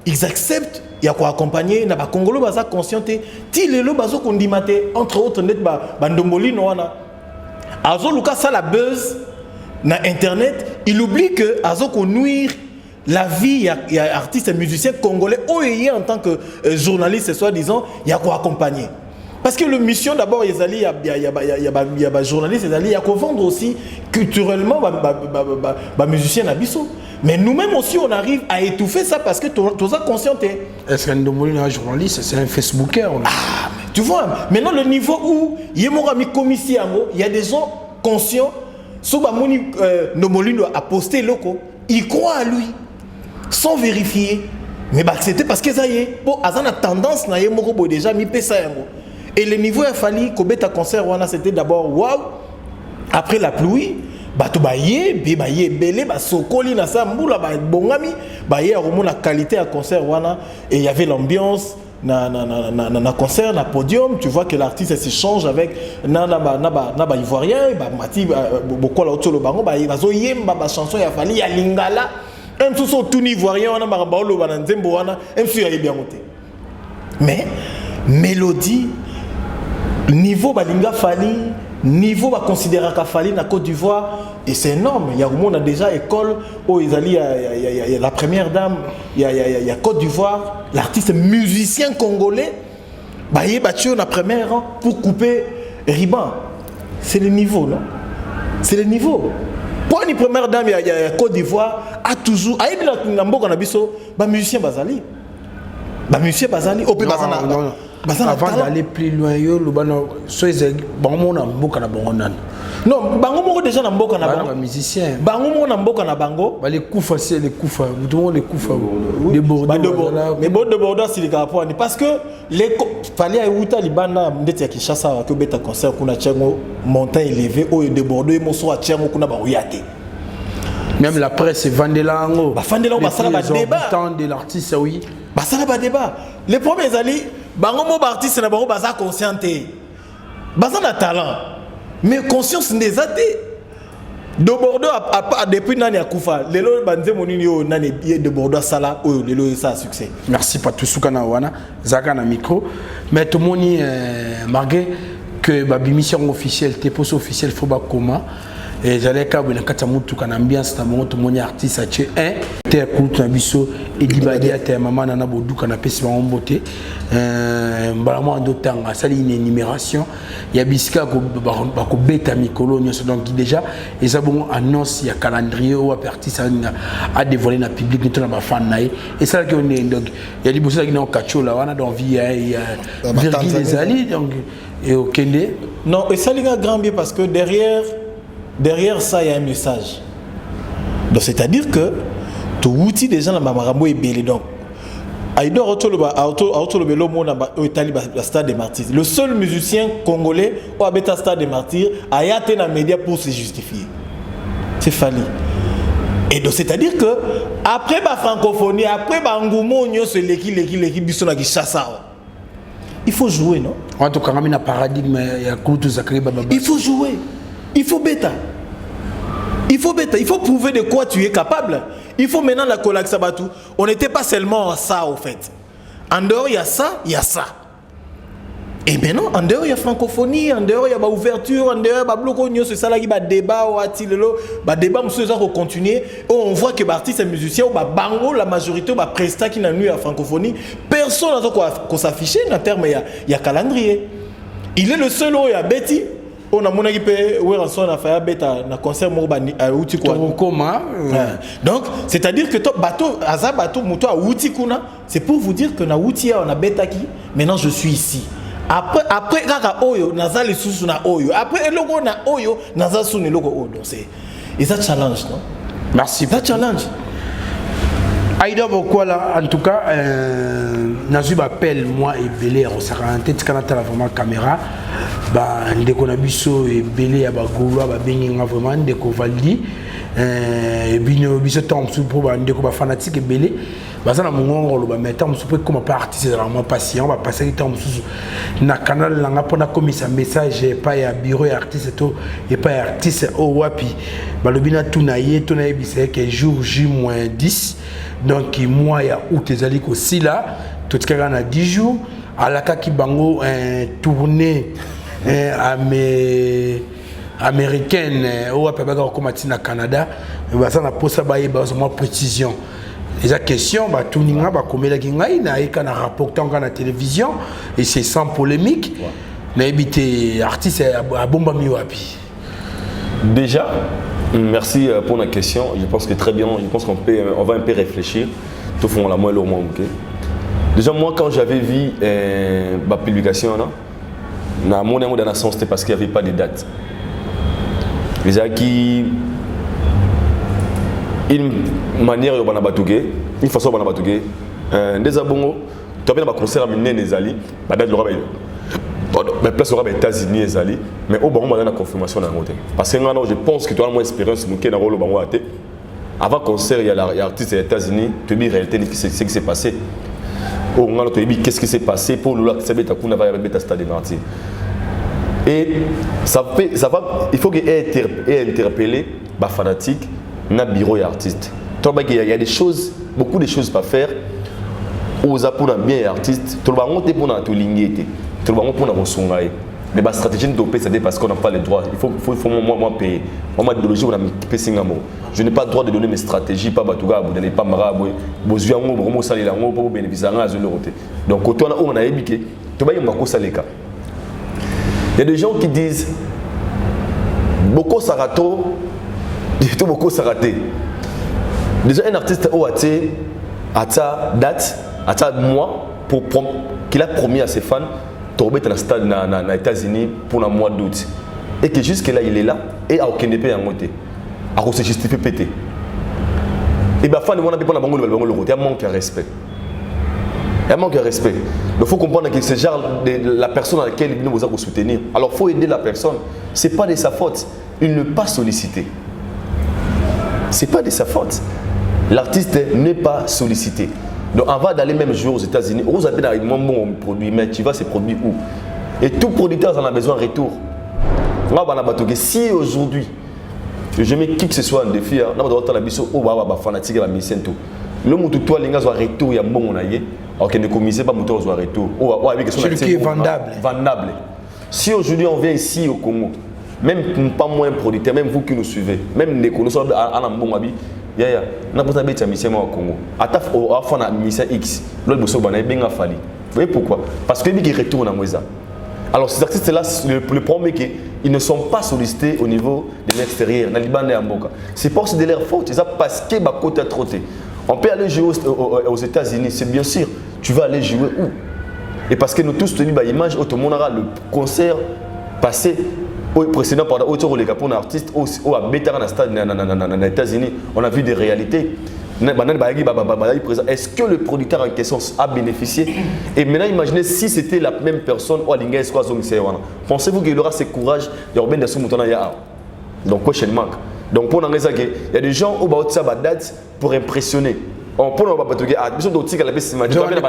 ils acceptent ya ko accompagner na ba Congolais baza conscient ti lelo bazo kondimate entre autres net ba ndomboli no wana. Azo luka ça la buzz na internet, il oublie que azo ko nuire la vie il y a artistes et musiciens congolais oyo en tant que journaliste soit disant il y a ko accompagner. Parce que le mission d'abord il y a journalistes il y a ko vendre aussi culturellement ba musiciens na biso. Mais nous-mêmes aussi, on arrive à étouffer ça parce que tu es conscient. Est-ce qu'un journaliste, c'est un Facebooker? Ah, tu vois, maintenant le niveau où il y a des gens conscients, Nomolindo a posté loco, ils croient à lui, sans vérifier. Mais c'était parce que ça y est, ils ont tendance à déjà mis ça. Et le niveau il a fallu qu'au bêta concert, c'était d'abord waouh, après la pluie. Bato baye belé ba sokoli na sambula ba bongami baye la qualité à concert wana et il y avait l'ambiance na concert na podium tu vois que l'artiste s'échange avec na ivoirien ba mati bokola otolo bango ba bazo yemba ba chanson ya Fali ya lingala même tout son tout ivoirien wana ba baolo ba nzembo wana même si ya bien monté mais mélodie niveau balinga Fali niveau va considérer qu'à Fali na Côte d'Ivoire et c'est énorme. Il y a on a déjà école où il y a la première dame, il y a Côte d'Ivoire, l'artiste musicien congolais, bah il battu la première pour couper riban. C'est le niveau non? C'est le niveau. Pour une première dame il y a Côte d'Ivoire a toujours aïe na mboka na biso ba musicien bazali. Ba musicien bazali au pays bazana. Avant d'aller plus loin, non, bango déjà na mboka na bango musicien. Bango na mboka na bango. Les coups les coups, tout le monde les coups. Des Bordeaux. Mais de Bordeaux c'est les Capois parce que les fallait à libana ndeti ya Kinshasa que beta concert kuna tchengo montant élevé au de Bordeaux et moso a tchengo kuna ba oyate. Même la presse vendait là en haut. Ba fandela ba sala ba débat de l'artiste oui. Ba sala ba débat. Les premiers alliés bango mo artiste na bango baza conscienté. Baza na talent. Mais conscience des athées. De Bordeaux depuis nani a Koufa. Lelo banze monini yo nani de Bordeaux sala o lelo ça succès. Merci Patou na wana zaka na micro. Mais tout moni malgré que ba mission officielle te poste officielle faut ba comment et j'allais kabou na kata mutu kana ambiance na monto moni artiste ache un terre kultu na biso et dibadi ata maman na bodu kana pesi ba mbote mbalamo andotanga sali une énumération ya bisika ko beta mikolo nyonso donc déjà eza bon annonce ya calendrier ou artiste a dévoilé na public to na ba fan nae et ça que on est donc ya liboso ki na kachola wana donc via Virgile les Ali donc et au Kenya non et ça les gars grand bien parce que derrière ça, il y a un message. Donc, c'est-à-dire que tout outil des gens dans Marambo est belé. Donc, le seul musicien congolais qui a été Stade des Martyrs a été dans les médias pour se justifier. C'est Fali. Et donc, c'est-à-dire que après la francophonie, après la Ngoumo, il faut jouer, non? Il faut jouer. Il faut bêta. Il faut bêta. Il faut prouver de quoi tu es capable. Il faut maintenant la collab Sabatou. On n'était pas seulement à ça, au fait. En dehors, il y a ça, il y a ça. Et maintenant, en dehors, il y a francophonie, en dehors, il y a ouverture, en dehors, il y a ça, il y a débat, débat, continuer. On voit que les artistes et les musiciens, bango, la majorité, les prestats qui n'ont eu à francophonie, personne n'a s'afficher en termes, il y a calendrier. Il est le seul où il y a Betty. On a mon équipe, on a fait un concert à Outi. Donc, c'est-à-dire que bateau, moto à Outi, c'est pour vous dire que na Outi, on a Betaki. Maintenant, je suis ici. Après kaka oyo naza le sous na oyo après logo na oyo naza sous le logo oyo c'est et ça challenge non merci ça challenge Aïda Bokwala en tout cas nazu appelle moi et Belé au saranté tikana tala vraiment caméra ba ndeko na biso et Belé ya ba golo ba benginga vraiment ndeko valdi et bino biso temps pour ba ndeko ba fanatique et Belé baza na mongongo lo ba mettre on peut comme pas artiste vraiment patient on va passer le temps na canal langa pona komisa message pas ya bureau ya artiste to et pas ya artiste au wapi ba lobina tunaye bisa que jour J-10 donc moi ya août ezali ko si là tout cas na 10 jours à la ki bango tournée américaine au wapi ba ko matina Canada baza na posa ba yeba mo précision. Les questions, tout le monde a rapporté à la télévision et c'est sans polémique. Mais artiste à bomba miwapi. Déjà, merci pour la question. Je pense que très bien. Je pense qu'on va un peu réfléchir. Tout fond la moelle au moins. Déjà moi quand j'avais vu ma publication là, mon amour de la nation c'était parce qu'il n'y avait pas de date. Les gens qui une manière de banabatouguer, une façon de banabatouguer, des abongos, tu as bien un concert à Miné Nezali, la date de la place aux États-Unis Nezali, mais au Bango, on a la confirmation dans le côté. Parce que je pense que tu as moins d'expérience dans le rôle au Bango. Avant le concert, il y a l'artiste des États-Unis, tu as dit réalité, ce qui s'est passé. Au moment tu as dit qu'est-ce qui s'est passé pour nous là, qui s'est fait à stade de Marty. Et ça va, il faut qu'il ait interpellé les fanatiques. Na bureau et artiste. Il y a des choses, beaucoup de choses à faire. Aux appuis bien artiste. Tout le monde est pour notre ligne. Tout le monde est pour notre songaï. Mais la stratégie de payer, c'est parce qu'on n'a pas les droits. Il faut moi payer. Moi, l'idéologie, on a payé. Je n'ai pas le droit de donner mes stratégies, pas Batouga, vous n'allez pas Maraboue, vous avez vraiment salé la mot pour bénéficier de l'autre. Donc, quand on a ébiqué, tout le monde a les cas. Il y a des gens qui disent beaucoup Sarato. Tout beaucoup s'est raté. Déjà un artiste a ta date, a ta mois pour qu'il a promis à ses fans de tomber dans le stade aux États-Unis pour le mois d'août. Et que jusque là il est là et à aucun pays en côté. À cause de justifier pété. Et bien fan de mon avis pour la banque le côté, il manque de respect. Il manque de respect. Il faut comprendre que c'est genre de la personne à laquelle il nous a soutenir. Alors il faut aider la personne. C'est pas de sa faute. Il ne pas solliciter. C'est pas de sa faute. L'artiste n'est pas sollicité. Donc avant d'aller même jouer aux États-Unis, vous avez un bon produit, mais tu vas ces produits où? Et tout producteur en a besoin de retour. Si aujourd'hui, je mets qui que ce soit en défi, on va avoir la fanatique et la mission. Le moutou toi les gars ont retour, il y a bon on a yé. Alors qu'il ne commissaient pas mouton ont retour. Celui qui est vendable. Vendable. Si aujourd'hui on vient ici au Congo, même pas moins producteur, même vous qui nous suivez, même les connaisseurs à Nambongabi, il y a n'importe quelle mission au Congo. À ta fois on a mission X, l'autre bosso bana bien fallu. Vous voyez pourquoi? Parce que qui retourne à Moïse. Alors ces artistes là, le problème est qu'ils ne sont pas sollicités au niveau de l'extérieur, dans le Liban et en Boka. C'est pas de leur faute, c'est parce que bah côté trotté. On peut aller jouer aux États-Unis, c'est bien sûr. Tu vas aller jouer où? Et parce que nous tous tenus bah image, tout le monde aura le concert passé. Au précédent, pendant autour les Japon artistes, au à Bétara stade aux États-Unis, on a vu des réalités. Est-ce que le producteur en question a bénéficié? Et maintenant, imaginez si c'était la même personne au Alinga Esquois. Pensez-vous qu'il aura ce courage de revenir sur Moutana Yaha? Donc, question manque. Donc, pour nous, il y a des gens au bas de sa date pour impressionner. On peut pas te dire, besoin d'autres qui la baisse, il doit aller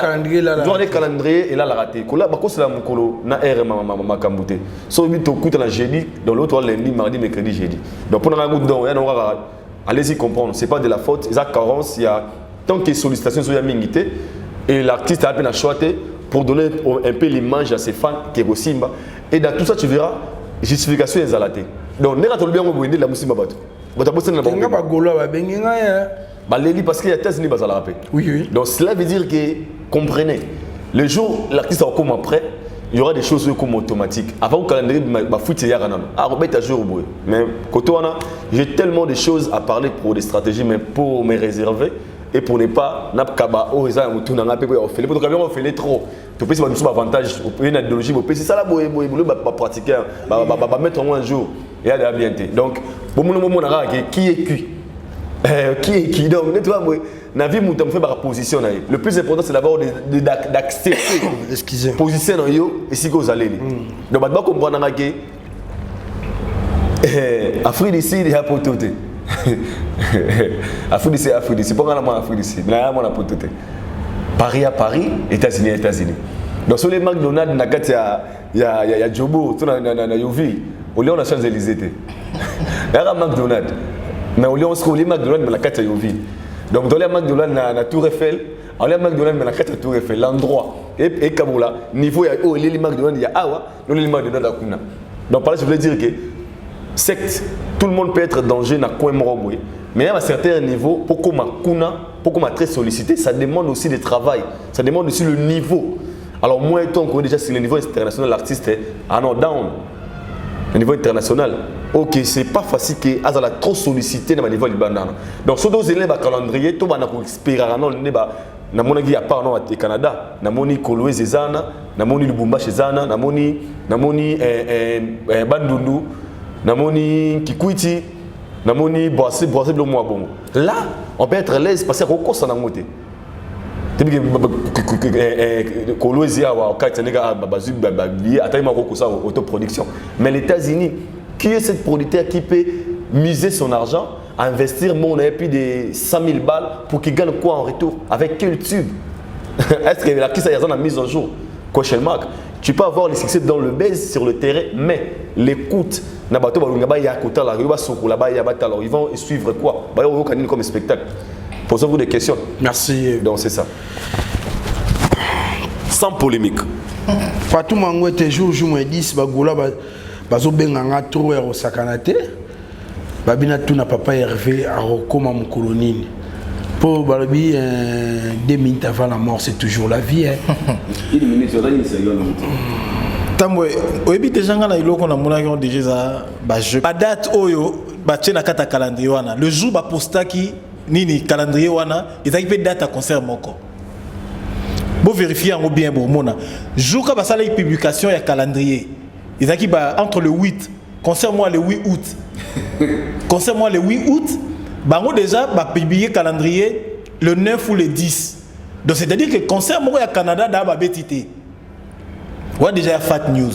calendrier et là la rater. Kola bako c'est la mukolo na R ma kamboute. So bi to kuta na jeudi, dans l'autre lundi, mardi, mercredi, jeudi. Donc pour nous donc allez-y comprendre, c'est pas de la faute, il y a carence, il y a tant que sollicitation sur la mingité et l'artiste a peine à choisir pour donner un peu l'image à ses fans qui est au Simba. Et dans tout ça, tu verras, justification est zalaté. Donc, n'est pas tout bien au la Moussimba Bato. Parce qu'il y a États-Unis qui sont Oui. Donc, cela veut dire que, comprenez, le jour où l'artiste va comme après, il y aura des choses comme automatiques. Avant le calendrier, mais j'ai tellement de choses à parler pour des stratégies, mais pour me réserver et pour ne pas trop. Tu peux avoir avantage, une idéologie, c'est ça la pratiquer, mettre en moins un jour et aller bien. Donc, qui est qui? Qui est qui? Donc, la vie, position. Le plus important, c'est d'abord d'accepter la position et si vous allez. Donc, vous comprendre que Afrique d'ici, il y a pour tout. Afrique d'ici, c'est pas vraiment Afrique d'ici, mais il y a pour tout. Paris à Paris, États-Unis à États-Unis. Donc, sur les McDonald's, il y a Jobo, il y a Yovi, au Léon, on a Champs-Élysées. Il y a McDonald's. Mais au Léon, on a McDonald's, mais la carte Yovi. Donc, dans les McDonald's, il y a Tour Eiffel. On a McDonald's, mais la carte Tour Eiffel. L'endroit. Et Kaboula, niveau, il y a McDonald's, il y a Awa, il y a McDonald's à Kuna. Donc, par là, je voulais dire que secte, tout le monde peut être danger dans le coin moroboué. Mais à un certain niveau, pour qu'on très sollicité, ça demande aussi du travail. Ça demande aussi le niveau. Alors, moi, étant qu'on est déjà sur le niveau international, l'artiste est down. Le niveau international. Ok, c'est pas facile que Azala trop sollicité dans le niveau libanais. Donc, ce dont il y a un calendrier, tout le monde a expiré. Na moni gi apart no au Canada, na moni Kolwezi zezana, na moni Lubumbashi zezana, na moni Bandundu, na moni Kikwiti, na moni Boissé blo moi bon. Là, on peut être à l'aise parce que roko ça na moté. Tebi que Kolwezi awa kaitsenega bazu babi ataima roko ça autoproduction. Mais les États-Unis, qui est cette producteur qui peut miser son argent, investir mon puis de 100 000 balles pour qu'il gagne quoi en retour? Avec quel tube? Est-ce que l'artiste a mise en jour? Question mark. Tu peux avoir le succès dans le base sur le terrain, mais l'écoute, ils vont suivre quoi? Comme spectacle. Posez-vous des questions. Merci. Donc c'est ça. Sans polémique. Fatou Mangwe, tes jours, je me dis, Bagoula, Bazo Benganga, trop au Sakanate. Babina Tuna Papa Hervé à Rokoma mon colonine. Pour Balabi, 2 minutes avant la mort, c'est toujours la vie. Il minute, Tamwe, oyebi déjà ngana iloko na mona yon déjà ba jeu. Ba date oyo ba tchena kata calendrier wana. Le jour ba postaki nini calendrier wana, ezaki pe date à concert moko. Bo vérifier en bien bo mona. Jour ka ba sala publication ya calendrier. Ezaki ba entre le 8, concert moi le 8 août. Concert moi le 8 août, bango déjà ba publier calendrier le 9 ou le 10. Donc c'est-à-dire que concert moi au Canada da ba betité. Ouais déjà fat news.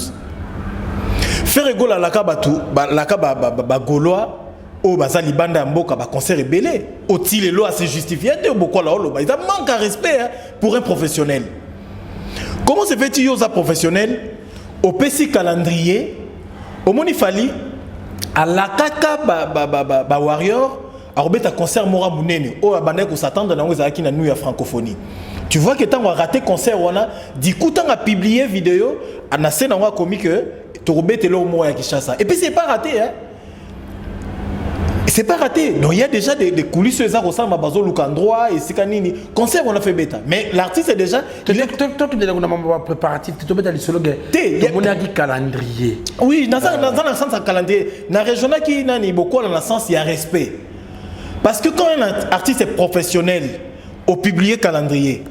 Faire égol à la kabatu, la kaba gaulois au bazali banda mboka ba concert rebelle. Au-il lo à se justifier de beaucoup là lo. Il manque de respect pour un professionnel. Comment se fait-il aux professionnels au PC calendrier au monifali à la kaka ba warrior a robeta concert mora munene o abandé ko s'attendre na ngozaki na nous ya francophonie. Tu vois que tant on a raté concert wana du coup tant a publié vidéo na scène on a commis que to robeta le mo ya Kinshasa et puis c'est pas raté hein. C'est pas raté. Donc il y a déjà des coulisses ça ressemble à Bazo Lukandroit et Sikanini. Concert on a fait bêta. Mais l'artiste est déjà toi tu déjà on préparatif tu bêta le solo gars. On a dit calendrier. Oui, dans le sens de calendrier, dans région qui nani beaucoup dans le sens il y a respect. Parce que quand un artiste est professionnel au publier calendrier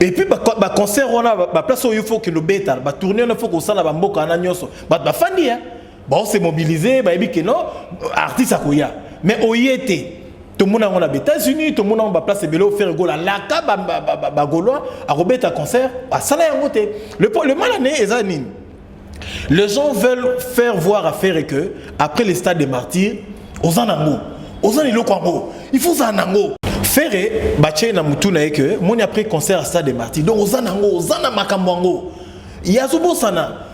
et puis bah concert on a bah place où il faut que le bêta bah tourner il faut que ça la bamboka na nyoso bah fandi hein. Bon, c'est mobilisé, bah, et que non, artiste à Koya. Mais au YT, tout le monde a les États-Unis, tout le monde a place de vélo, faire gola, la caba, gaulois, à Robert à concert, à Salah côté. Le mal année est anime. Les gens veulent faire voir à faire que, après les stades des martyrs, aux anango, aux anilokwango, il faut zanango. Faire, baché na mutuna que, mon après concert à stade des martyrs, donc aux anango, aux anamakamwango. Il y a Zubo Sana.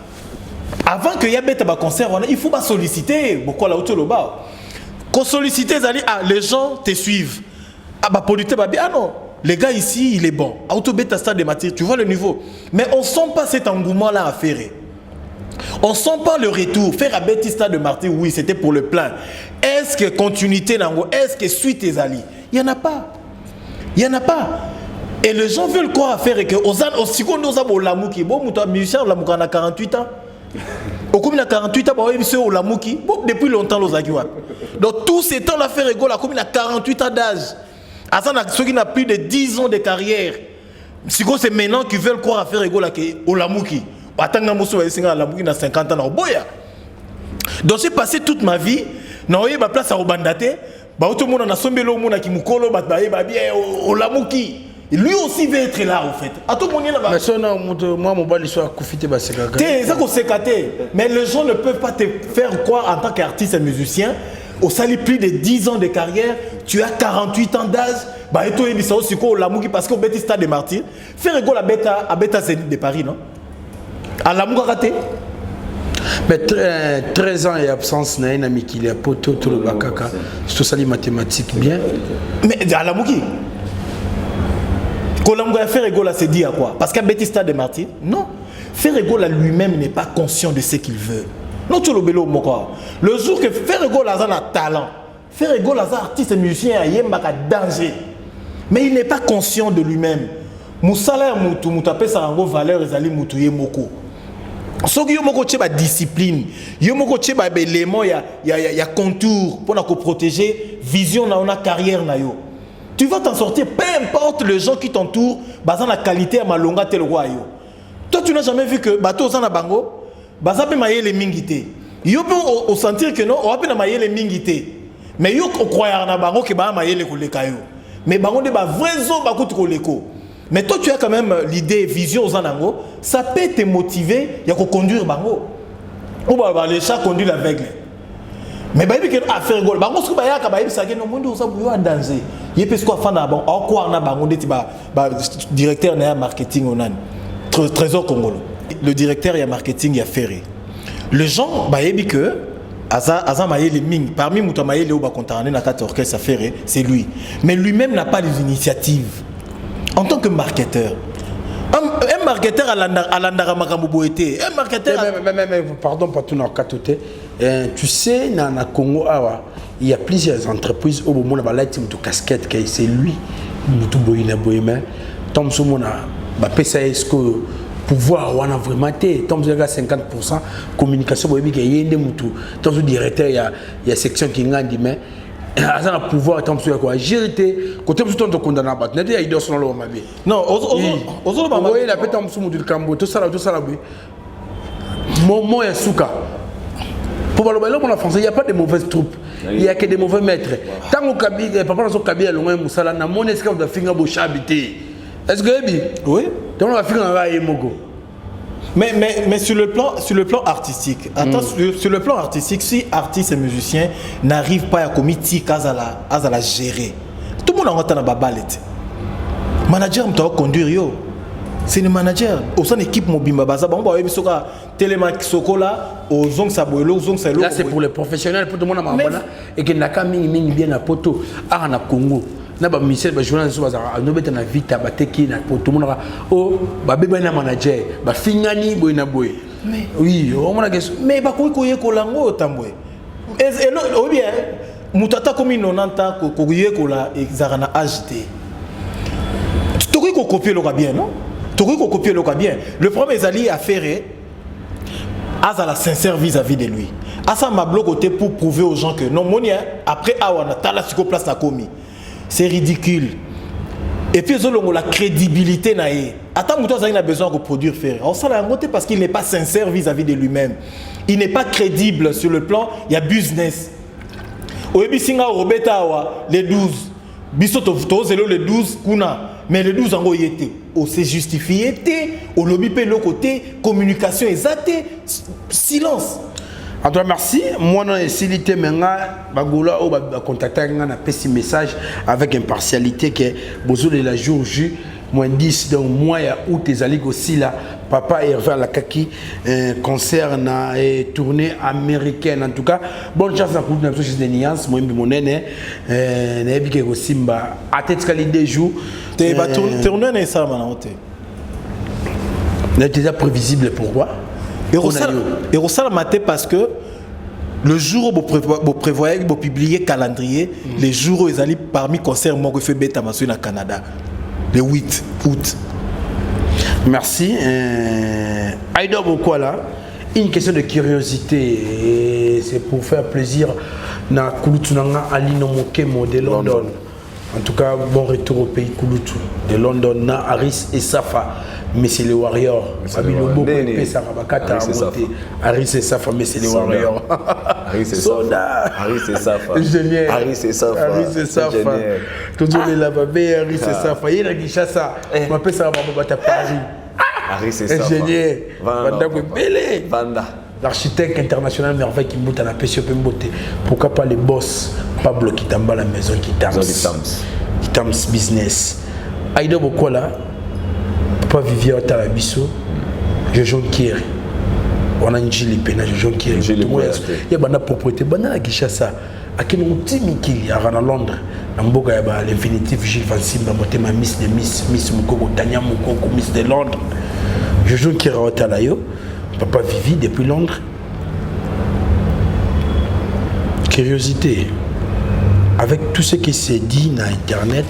Avant que y ait un concert, il faut pas solliciter. Pourquoi là autour là-bas? Quand solliciter, les gens te suivent. Ah bah polité bah bien non. les gars ici, il est bon. Autobeta stade de matière, tu vois le niveau. Mais on sent pas cet engouement-là à faire. On sent pas le retour. Faire à Betty Stade de Martyr, oui, c'était pour le plein. Est-ce que continuité nango? Est-ce que suite tes alliés? Il n'y en a pas. Il n'y en a pas. Et les gens veulent quoi à faire et que au seconde nous avons Lamouki. Bon, nous avons musicien Lamouki a 48 ans. Au combien 48 ans, bah monsieur Lamouki. Bon, depuis longtemps les Aguiwa. Donc tous ces temps là faire rigolo, comme il a 48 ans d'âge. À ceux qui n'ont plus de 10 ans de carrière. Si c'est maintenant qu'ils veulent croire à faire rigolo au Lamouki. Attends, monsieur va Lamouki na 50 ans boya. Donc j'ai passé toute ma vie, na oye ba place à Obandate, ba tout le monde na sombelo mona ki mukolo ba bien au Lamouki. Lui aussi veut être là en fait. À tout le monde là-bas. Mais ça, moi, mon bal, il soit confité, c'est mais les gens ne peuvent pas te faire croire en tant qu'artiste et musicien. Au sali plus de 10 ans de carrière, tu as 48 ans d'âge. Bah, et toi, il dit aussi quoi, Lamouki, parce qu'au Bétis Stade de Martyr, faire rigolo à Beta Zénith de Paris, non? À Lamouki raté. Mais 13 ans et absence, n'a un ami qui est poteau, tout le bakaka, tout ça, les mathématiques bien. Mais à Lamouki. Kolamga Ferregola s'est dit à quoi? Parce qu'à Bétista de Martyr, non. Ferregola lui-même n'est pas conscient de ce qu'il veut. Non, tu le bélo moko. Le jour que Ferregola a un talent, Ferregola est artiste et musicien, il y a un danger. Mais il n'est pas conscient de lui-même. Moussala moutou moutapé sa rango valeur ezali moutou ye moko. Soki yo moko tcheba discipline, yo moko tcheba élément ya contour pour na ko protéger vision na ona carrière na yo. Tu vas t'en sortir, peu importe les gens qui t'entourent, basant la qualité à malonga tel roi. Toi, tu n'as jamais vu que bateau sans bango, basant pe maye les mingité. Yo peut sentir que non, on va pas maye les mingité. Mais yo croire na bango que ba maye les kolekayo. Mais bango de ba vrai zo ba kout koleko. Mais toi, tu as quand même l'idée, vision aux anango, ça peut te motiver, il y a qu'on conduire bango. Ou bah les chats conduisent l'aveugle. Mais bah il y a faire rigolo. Bah parce que bah il y a quand même ça que non monde on s'abouille en danger. Il y a parce qu'on fait d'abord en quoi on a bah on dit bah directeur na marketing on a trésor congolais. Le directeur il y a marketing il y a ferré. Les gens bah il dit que Aza maye les ming parmi muto maye les oba contarné na quatre orchestre ferré c'est lui. Mais lui-même n'a pas les initiatives. En tant que marketeur. Un marketeur à l'andara makambo été. Un marketeur. Mais pardon pas tout dans katoté. Tu sais dans le Congo il y a plusieurs entreprises au moment où il y a casquette que c'est lui mutu boyina boyema. Tom somona ba pesa esco pouvoir on a vraiment été Tom zega 50% communication boyebi que yende mutu. Tom directeur il y a section qui ngandi mais azana pouvoir tant sur quoi agilité côté tout ton condamné bat net ya idos non mabe non ozo ba oui la peta musu du cambo tout ça oui momo ya suka pour parler là en français il y a pas de mauvaises troupes il y a que des mauvais maîtres tant au kabi papa na so kabi ya longa musala na mone est-ce que vous finga bo chabité est-ce que bi oui donc on va finga va emogo. Mais sur le plan artistique, sur le plan artistique, si artistes et musiciens n'arrivent pas à commettre à la gérer, tout le monde a entendu babalette. Manager me conduire yo. C'est le manager. Au sein de l'équipe mobimba baza bon ba yebi soka télémac sokola au zong saboelo zong salo. Là c'est pour les professionnels pour tout le monde à mabona et que naka mingi bien na poto à na Congo. Na ba Michel ba journaliste so bazara no beta na vita ba teki na poto mon o ba beba na manager ba fingani boy na boy. Mais oui, on m'a dit mais ba ko koye ko lango tambwe. Et non bien mutata comme 90 ans ko koye ko la exarana agité. Tu ko copier le bien non? Tu ko copier le bien. Le premier Zali a fait Azala sincère vis-à-vis de lui. Asa m'a bloqué pour prouver aux gens que non monia après awana tala siko place na komi. C'est ridicule. Et puis, la crédibilité. Attends, il a besoin de produire faire. On s'en a monté parce qu'il n'est pas sincère vis-à-vis de lui-même. Il n'est pas crédible sur le plan, il y a business. Les 12. Les 12, mais les 12 en été. C'est justifié. Au lobby, le côté, communication exacte, silence. En tout cas, merci. Moi, non, si tu bagoula ou contacter un petit message avec impartialité que besoin de la jour moins 10 donc mois ya août ezali aussi là papa Hervé Alakaki concert na tournée américaine en tout cas bonne chance na pour chez des nuances moi mbi monene na ebike ko simba atetkali des jours te ba tournée na ça mana hote n'est déjà prévisible pourquoi et Rosal maté parce que le jour où vous prévoyez vous publier calendrier les jours où ils allaient parmi concerts moi que fait bêta massou na Canada le 8 août. Merci. Aïda Bokwala, une question de curiosité. C'est pour faire plaisir na Kulutunanga Ali Nomokemo de London. En tout cas, bon retour au pays Kulutu de London. Na Aris et Safa, mais c'est les Warriors. Aris et Safa, mais c'est les Warriors. Aris et Safa. Aris et Safa. Ingénieur. Aris et Safa. Aris et Safa. Toujours les lavabés, Aris et Safa. Il y a qui chasse ça. On appelle ça à Paris. Aris et Safa. Ingénieur. Vanda. L'architecte international merveille qui monte à la PCOP Mbote. Pourquoi pas les boss Pablo Kitamba la maison Kitams business. Aïda Bokwala, Papa Vivier Talabiso, Jojon Kiri. On a une gile pena Jojon Kiri. Il y a une propriété, il y a Gishasa. À quel moment il y a à Londres, Amboga y a l'infinitif Gilles Van Simba, ma Miss de Miss Mukoko, Tania Mukoko, Miss de Londres. Jojon Kiri à Talayo. Papa Vivi depuis Londres. Curiosité. Avec tout ce qui s'est dit dans Internet,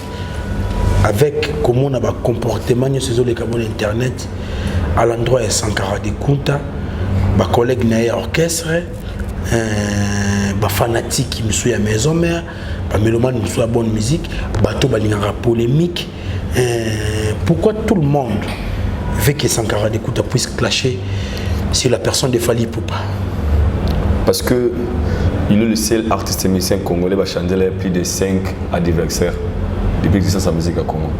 avec comment on a un comportement sur les cabines Internet, à l'endroit de Sankara de Kunta, ma collègue Naya Orchestre, ma fanatique qui me suit à la maison mère, ma mélomane qui me suit à bonne musique, bateau balingara polémique. Pourquoi tout le monde veut que Sankara de Kunta puisse clasher sur la personne de Fally Ipupa? Parce que il est le seul artiste et musicien congolais qui a chanté plus de 5 adversaires depuis qu'il a sa musique à Congo.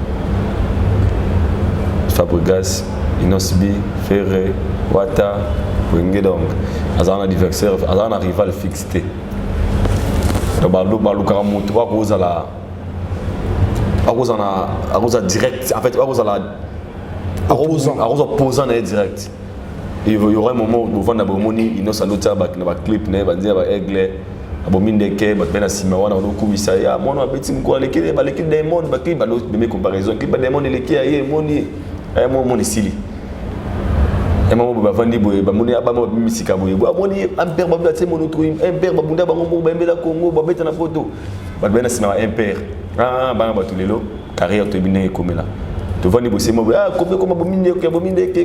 Fabregas, Inosbi, Ferré, Wata, Wenge donc. Il a un adversaire, il a un rival fixé. Donc, il y a direct, en fait, opposant direct. Il y aura un moment où vous avez un clip, un aigle, un mindeke, un simawana, un komisaya, un petit mouko, l'équipe des mondes, un clip de comparaison, clip des mondes, l'équipe aïe, mon isili. Un moment où vous avez un abamo misika boye, un père babate mon autre, un père babunda bango, bembela Congo, babete na photo, babena sima un père. Ah, bana batulelo, carrière to bine komela. Tu vas dire c'est moi comme bominde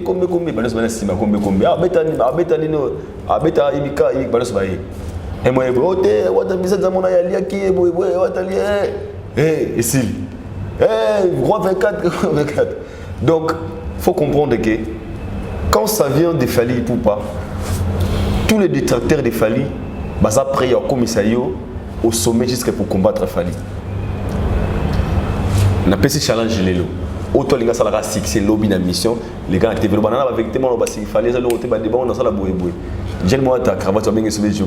comme banos bana sima comme beta nino beta imika banos baye et moi brote wata bisa zamona ya liaki boy watali ici roi 24 donc faut comprendre que quand ça vient de Fally Ipupa tous les détracteurs de Fally basa après au commissariat au sommet jusqu'à pour combattre Fally na PC challenge lelo auto linga sala succès lobby na mission les gars TV banana avec tellement on va s'il fallait ça le roté ba débat on sala boye j'ai moi ta cravate bien sauvé je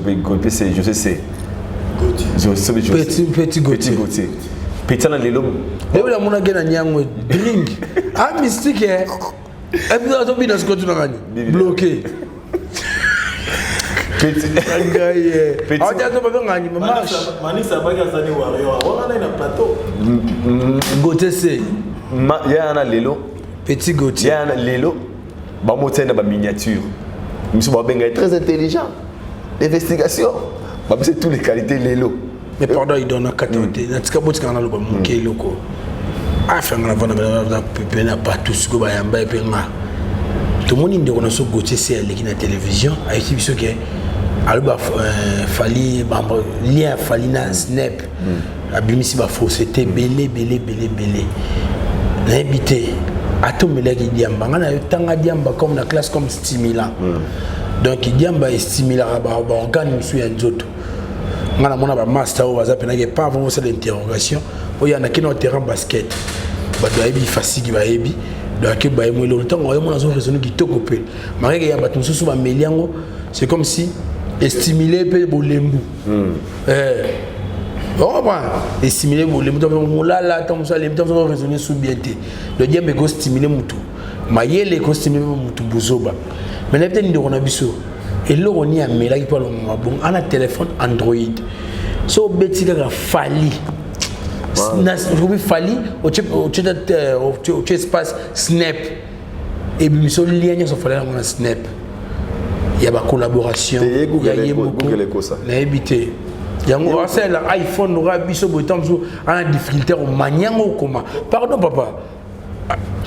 sais je sais petit Gauthier petit na lelo lelo mona gena nyango drink ah mystique et puis on tombe dans ce que tu n'as bloqué petit petit ah tu peux pas gagner marche manisa ba ka sani warrior on a na plateau Gauthier c'est il y a un lelo petit Gauthier il y a un lelo ba moté na ba miniature monsieur Babenga est très intelligent d'investigation ba c'est toutes les qualités lelo mais pardon il donne 4 na tika botika na loba muke loko a faire na vana na pepe na pas tout ce que ba yamba epenga tout le monde ndeko na so Gauthier c'est l'équipe na télévision a été biso que aloba Fally lien Fally na snap abimisi ba fausseté belé n'habité atomelaki diamba ngana tanga diamba comme la classe comme stimulant donc diamba est stimulant ba organe musu ya nzoto ngana mona ba master au WhatsApp na pas avant ça l'interrogation oya na kino terrain basket ba doit ebi fasiki ba ebi donc ba emo le temps oya mona zo raisonner qui tokopé mareke ya ba tunsusu ba meliango c'est comme si estimuler pe bolembu Oh, et stimuler les moutons, là, les moutons vont raisonner sous bien. Le diable est stimuler moutou. Maïe les stimuler moutou bouzoba. Mais là, peut-être qu'on a vu ça. Et là, on y a mais là, il parle bon, on a un téléphone Android. So, bêtis, il a fallu. Il fallu, au espace Snap. Et puis, sur le lien, il faut faire un Snap. Il y a une collaboration. Il y a Google Echo ça. Il y a habité. Il y a un iPhone, il y a un difficulté au manière ou comment. Pardon, papa.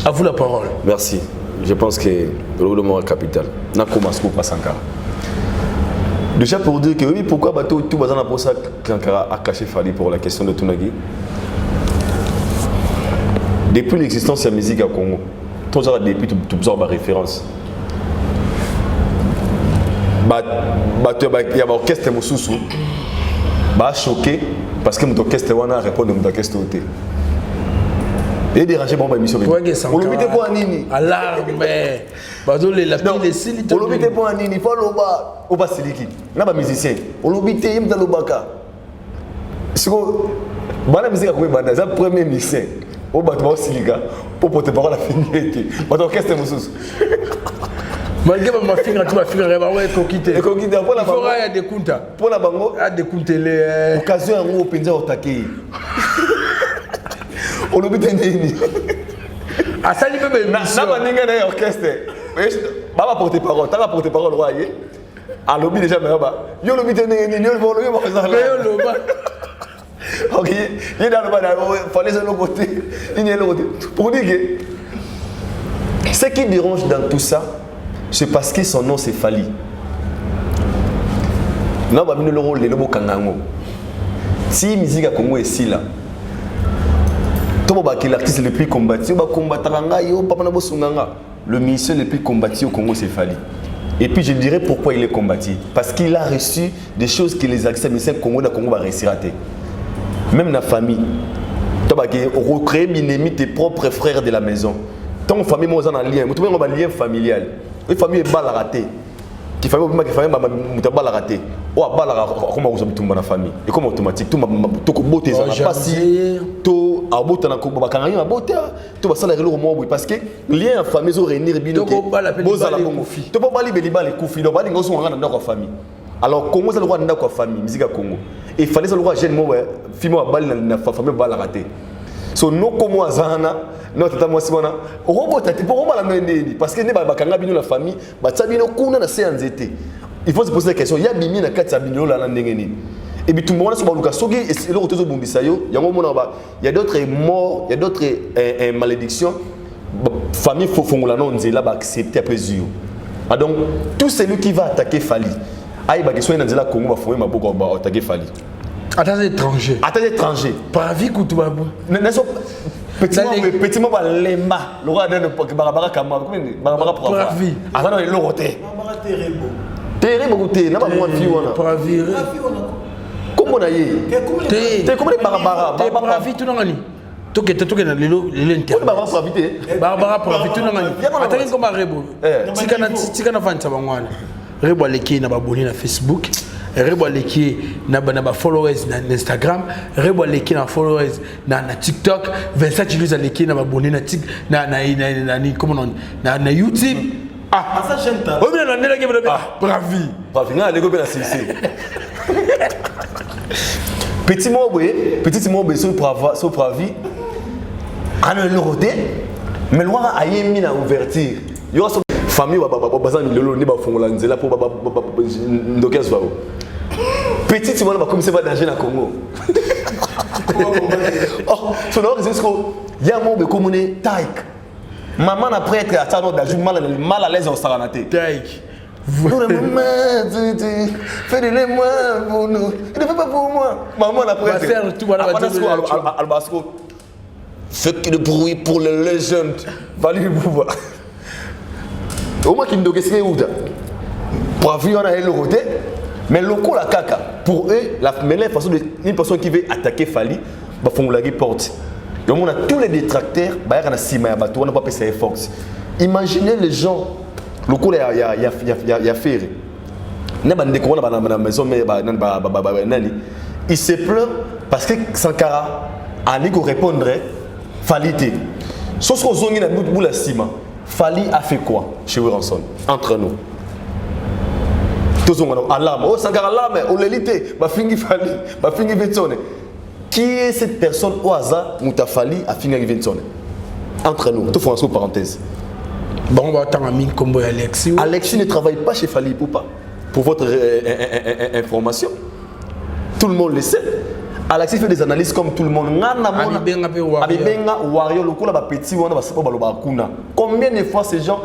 À vous la parole. Merci. Je pense que le moment est capital. N'a commencé pas Sankara. Déjà pour dire que oui, pourquoi tout bazar pour ça Sankara a caché Fali pour la question de Tunagi. Depuis l'existence de la musique au Congo, tout ça depuis tout besoin de référence. Il y a un orchestre Moussoussou. Bah choqué parce que mon orchestre wana répond de mon orchestre côté. Et déranger bon émission. On le met pour Anini. Alarme. Bazo les lapins les sili. On le met pour Anini, faut loba, on va siliki. Na ba musicien. On le met yim dans lobaka. Siko bana musique a comme banda, ça premier musicien. On va te silika pour porter parole à finir. Mon orchestre Moussoussou. Malgré ma fille, tu vas finir avec coquité. Et coquité pour la bango. Il y a des comptes. Pour la bango, il y a des comptes les occasion en haut penza attaquer. On le bite nini. Ah ça lui même. Na ba ninga na orchestre. Baba porter parole, ta porter parole royer. A lobby déjà mais ba. Yo le bite nini, yo le volo yo ba ça là. Yo le ba. OK, il dans le bas, fallait se le côté. Il est le côté. Pour dire que ce qui dérange dans tout ça, c'est parce que son nom c'est Fali. Non, bah, le rôle de l'homme Kangango. Si la musique à Congo est si là, tout le monde qui est l'artiste le plus combattu, le musicien le plus combattu au Congo c'est Fali. Et puis je dirais pourquoi il est combattu. Parce qu'il a reçu des choses que les artistes musiciens Congo va réussir à rater. Même dans la famille, tu vas recréer tes propres frères de la maison. Ton famille, moi, on a un lien. Tu as un lien familial. Une famille est balle à rater. Qui famille est balle à rater. Ou à balle à rater. Comment vous avez tout dans la famille. Et comme automatique, tout le monde est pas si. Tout à bout, on a beaucoup de beauté. Tout va s'aller au moins parce que lien en famille, ils réunir bien. Tout le monde a les koufi. Donc, ils sont dans la famille. Alors, comment ça le roi dans la famille, musique à Congo. Et il fallait que le roi jeune moi, film à balle dans la famille balle à rater. So, nous, comment Zana. Non, tata moi si wana robot tati pour robot la nene parce que ne ba bakanga bino la famille ba tsabino kuna na se anzete. Il faut se poser la question, il y a bimi na kati bino la ndenge ni. Et puis tout le monde sur baluka sogi et le retour bombisa yo, yango mona ba il y a d'autres morts, il y a d'autres malédictions. Famille faut fongola non nzela ba accepter après yo. Ah donc tout celui qui va attaquer Fali. Aïe ba question na nzela Congo ba fongola maboko ba attaquer Fali. Attends étranger. Attends étranger. Par vie coutu babu. Petit mot lemba le roi donne barabara kama barabara pour vie avant le roté barabara terrible goûter na ba moi vie wana pour vie comment na ye te comment barabara barabara vie tout ngani toke na lelo inter barabara pour vie barabara pour vie tout ngani ataki comme rebo tika na vanta bangwana rebo aleki na baboni na Facebook. Rebo aleki na ba followers na Instagram, rebo aleki na followers na TikTok, 27 jours aleki na abonné na comment na YouTube. Ah ça j'aime ta. Oui mais na nela ke bravi. Bravi na lego bela sisi. Petit mot sur bravi. Ana le rodé mais loin ayemi na ouverture. Yo famille bazan lelo ne ba fongola nzela pour ndokia zwao. Petit tu vois là comme c'est pas danger na Congo. Oh, son nom c'est quoi? Ya mon be commune taik. Maman après être à ça dans mal à l'aise au saranaté. Taik. Maman, fais de moi pour nous. Il ne fait pas pour moi. Maman après faire tout voilà Albasco. Fais que de bruit pour les légendes. Valu pouvoir. Au moins qu'il me doit c'est où là. Pour avoir un le côté. Mais le coup la caca, pour eux, la meilleure façon de une personne qui veut attaquer Fali, bah font la porte. Donc on a tous les détracteurs, bah il y a Sima ya bateau, on n'a pas passé Fox. Imaginez les gens, le coup il y a fait. N'a pas de découvrir dans la maison mais bah nani. il se pleure parce que Sankara a dit qu'on répondrait Falité. Sauf qu'on zongi na bout la cima. Fali a fait quoi chez Weranson entre nous? Tous on a alarme. Oh Sankara alarme, oh l'élite, ba fingi Fali, ba fingi Vetsone. Qui est cette personne au hasard Mouta Fali a fini Vetsone? Entre nous, tout faut en parenthèse. Bon, on va attendre à mine comme Alexis. Alexis ne travaille pas chez Fali Poupa. Pour votre information, tout le monde le sait. Alexis fait des analyses comme tout le monde. Combien de fois ces gens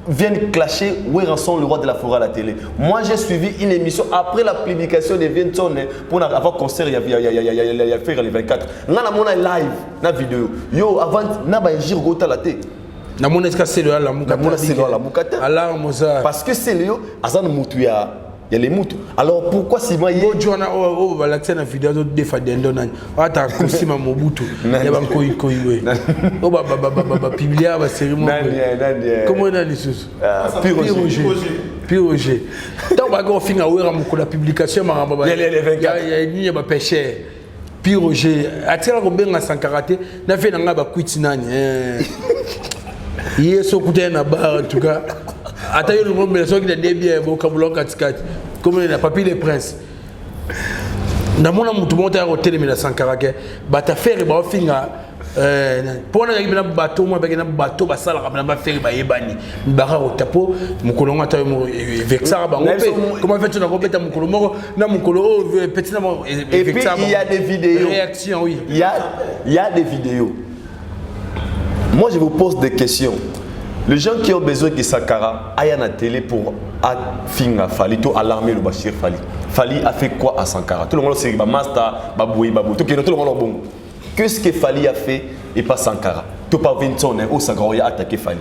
viennent clasher Weranson, le roi de la forêt à la télé? Moi, j'ai suivi une émission après la publication de Vincent pour avoir concert il y a fait les 24. Nous avons live, la vidéo. Yo, avant, nous avons giro gota la télé. Parce que c'est Léo, Azan Moutouya, il y a les moutous. Alors pourquoi si moi hier la vidéo de Fadendo nan ata kusima mobutu ya bankoi koiwe o ba publier ba cérémonie comment on a les choses Piroger donc ba go finga wera moko la publication maramba ba ya ni ba pêcher Piroger atela ko benga Sankarate na fe na ba kwiti nani yeso kutena ba en tout cas Attends, le monde me qui a bien vocabulaire katikati comme il n'a pas pris les princes. Na mona mutu monta ya hotel mais na Sankara ke bata faire ba finga pour na ngibina bateau mo ba bateau ba sala ka ba faire ba yebani mbara o tapo mukolo ngata mo vexa ba ngope comment fait tu na kopeta mukolo moko na mukolo petit na et puis il y a des vidéos réaction oui il y a des vidéos. Moi je vous pose des questions. Les gens qui ont besoin que Sankara aille à la télé pour finir Fali, tout alarmer le Bachir Fali. Fali a fait quoi à Sankara? Tout le monde sait que Masta, Baboui, Babou, tout le monde bon. Qu'est-ce que Fali a fait et pas Sankara? Tout par Vincent ou Sankara a attaqué Fali.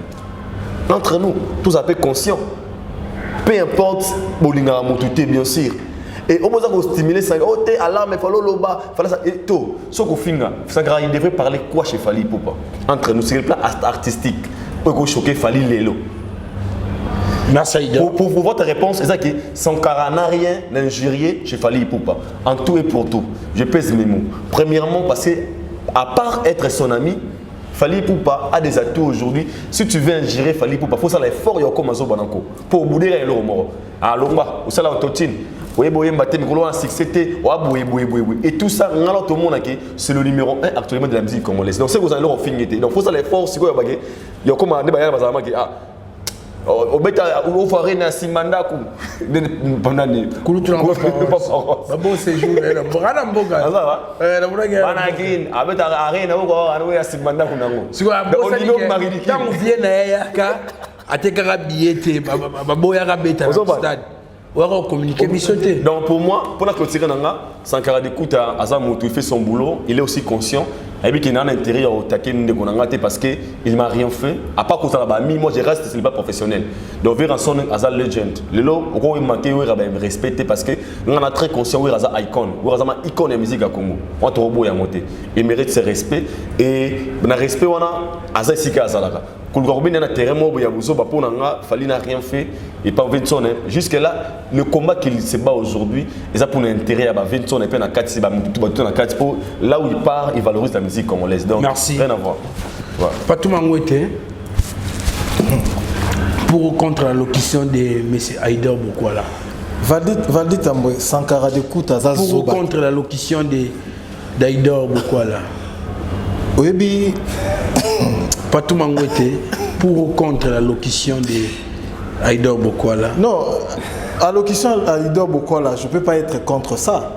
Entre nous, tous un peu conscients. Peu importe, Bolinga Moutouté bien sûr. Et au besoin de stimuler Sankara, oh t'es alarme, il faut l'oba, fallait ça. Et tout, sauf qu'au final, Sankara il devrait parler quoi chez Fali Poupa? Entre nous, c'est le plan artistique. Pour choquer Fali Lelo. Merci. Pour votre réponse, c'est ça que Sankara n'a rien d'injurié chez Fali Poupa. En tout et pour tout, je pèse mes mots. Premièrement, parce que, à part être son ami, Fali Poupa a des atouts aujourd'hui. Si tu veux injurer Fali Poupa, il faut ça l'effort, il y a comme un banco. Pour bouder un mort. À l'omba, ou ça la totine. Et tout ça, c'est le numéro 1 actuellement de la musique congolaise. Donc c'est que vous allez leur finir. Donc il faut ça l'effort, il y a comme un débat qui au bêta au farine à Simanda pendant les bon séjour là brana mboga la mboga banagin abeta arena uko anwe ya Simanda kunango siko tangu vie na yaka atekaka billet baboya ka beta stade. Donc pour moi, pour la clôturer, Sankara Dekuta, il fait son boulot, il est aussi conscient. Et qu'il a un intérêt au taquet parce qu'il ne m'a rien fait. À part que moi je reste, ce n'est pas professionnel. Donc vers son Azal Legend. Le lot, on va respecter parce que nous sommes très conscients où Azal icon, où Azal icône de musique à Congo. On a robot à monter. Il mérite ce respect et dans respect on a Azal Sika Azalaka. Kulgorbi a terrain mo ya buzo ba pona nga Fali n'a rien fait et pas Vincent. Jusque là le combat qu'il se bat aujourd'hui, ils a pour intérêt à Vincent et puis na 4 ba mutu ba na 4 pour là où il part, il valorise la musique congolaise. Donc merci. Rien à voir. Voilà. Pas tout mangouete pour ou contre la locution de M. Aider Bokwala. Valdi Tamboué, Sankara Dekuta Zazoba. Pour ou contre la locution d'Aider Bokwala. Oui, bien. Pas tout mangouete pour ou contre la locution de Aider Bokwala. Non, la locution d'Aider Bokwala, je ne peux pas être contre ça.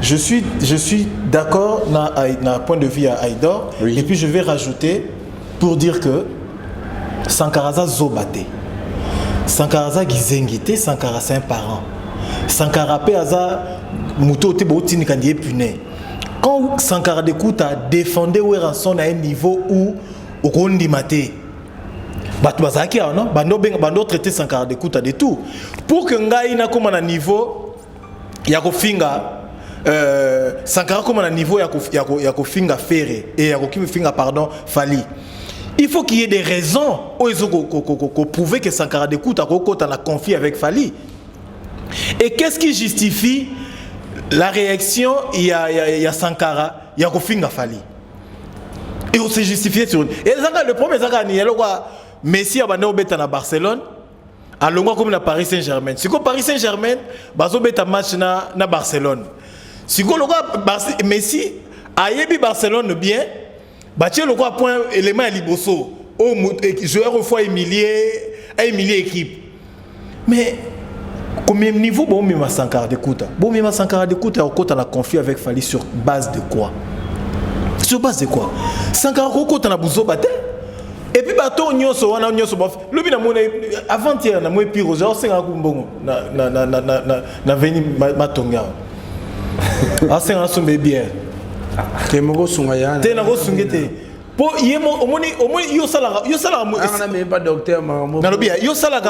Je suis d'accord dans point de vue à Aider. Oui. Et puis je vais rajouter pour dire que Sankaraza Zobate. Sankaraza Gizengite, Sankara c'est un parent. Sankara Peaza Mouto Tebotini Kandie Puné. Quand Sankara Dekuta défendait Weranson à un niveau où Okondi Mate. Batouazaki, non? Bando traité Sankara Dekuta de tout. Pour que Ngai na comme un niveau, Yako Finga. Sankara comme un niveau Yako Finga Ferre et Yako Finga pardon Fali. Il faut qu'il y ait des raisons où ils ont prouvé que Sankara Dekuta a confié avec Fali. Et qu'est-ce qui justifie la réaction, il y a Sankara, il y a Kofinga Fali. Et on s'est justifié sur une. Et le premier Zaka, il y a le Messi a bêta à Barcelone, à Longwa comme à Paris Saint-Germain. Si comme Paris Saint-Germain, bazo bêta match na Barcelone. Si comme le Messi a yebi Barcelone bien, bâti le point élément à Liboso, au joueur au fois humilié équipe. Mais combien de niveau bon Mima Sankara d'écoute? Bon Mima Sankara d'écoute a la conflit avec Fali sur base de quoi? Sur base de quoi? Sankara Koko t'en a besoin battre. Et puis bateau nyonso wana nyonso bof. Le bina mona avant-hier na moi pire genre c'est un kumbongo na veni matonga. Ah c'est un sombe bien. Te moko sunga yana. Te na go sungete. Po yemo omoni yo sala ana me pas docteur Marmo. Na lobia yo sala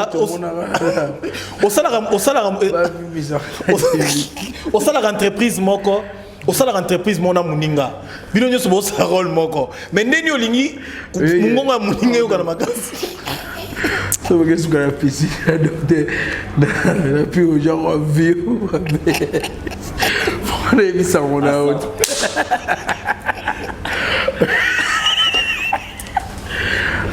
entreprise moko. Au salaire entreprise mona muninga bino nyoso bo sa rôle moko mais ndeni olingi mungonga muninga yo kana makasi so que ce qu'on a fait ici na puis genre vieux on a vu ça on a autre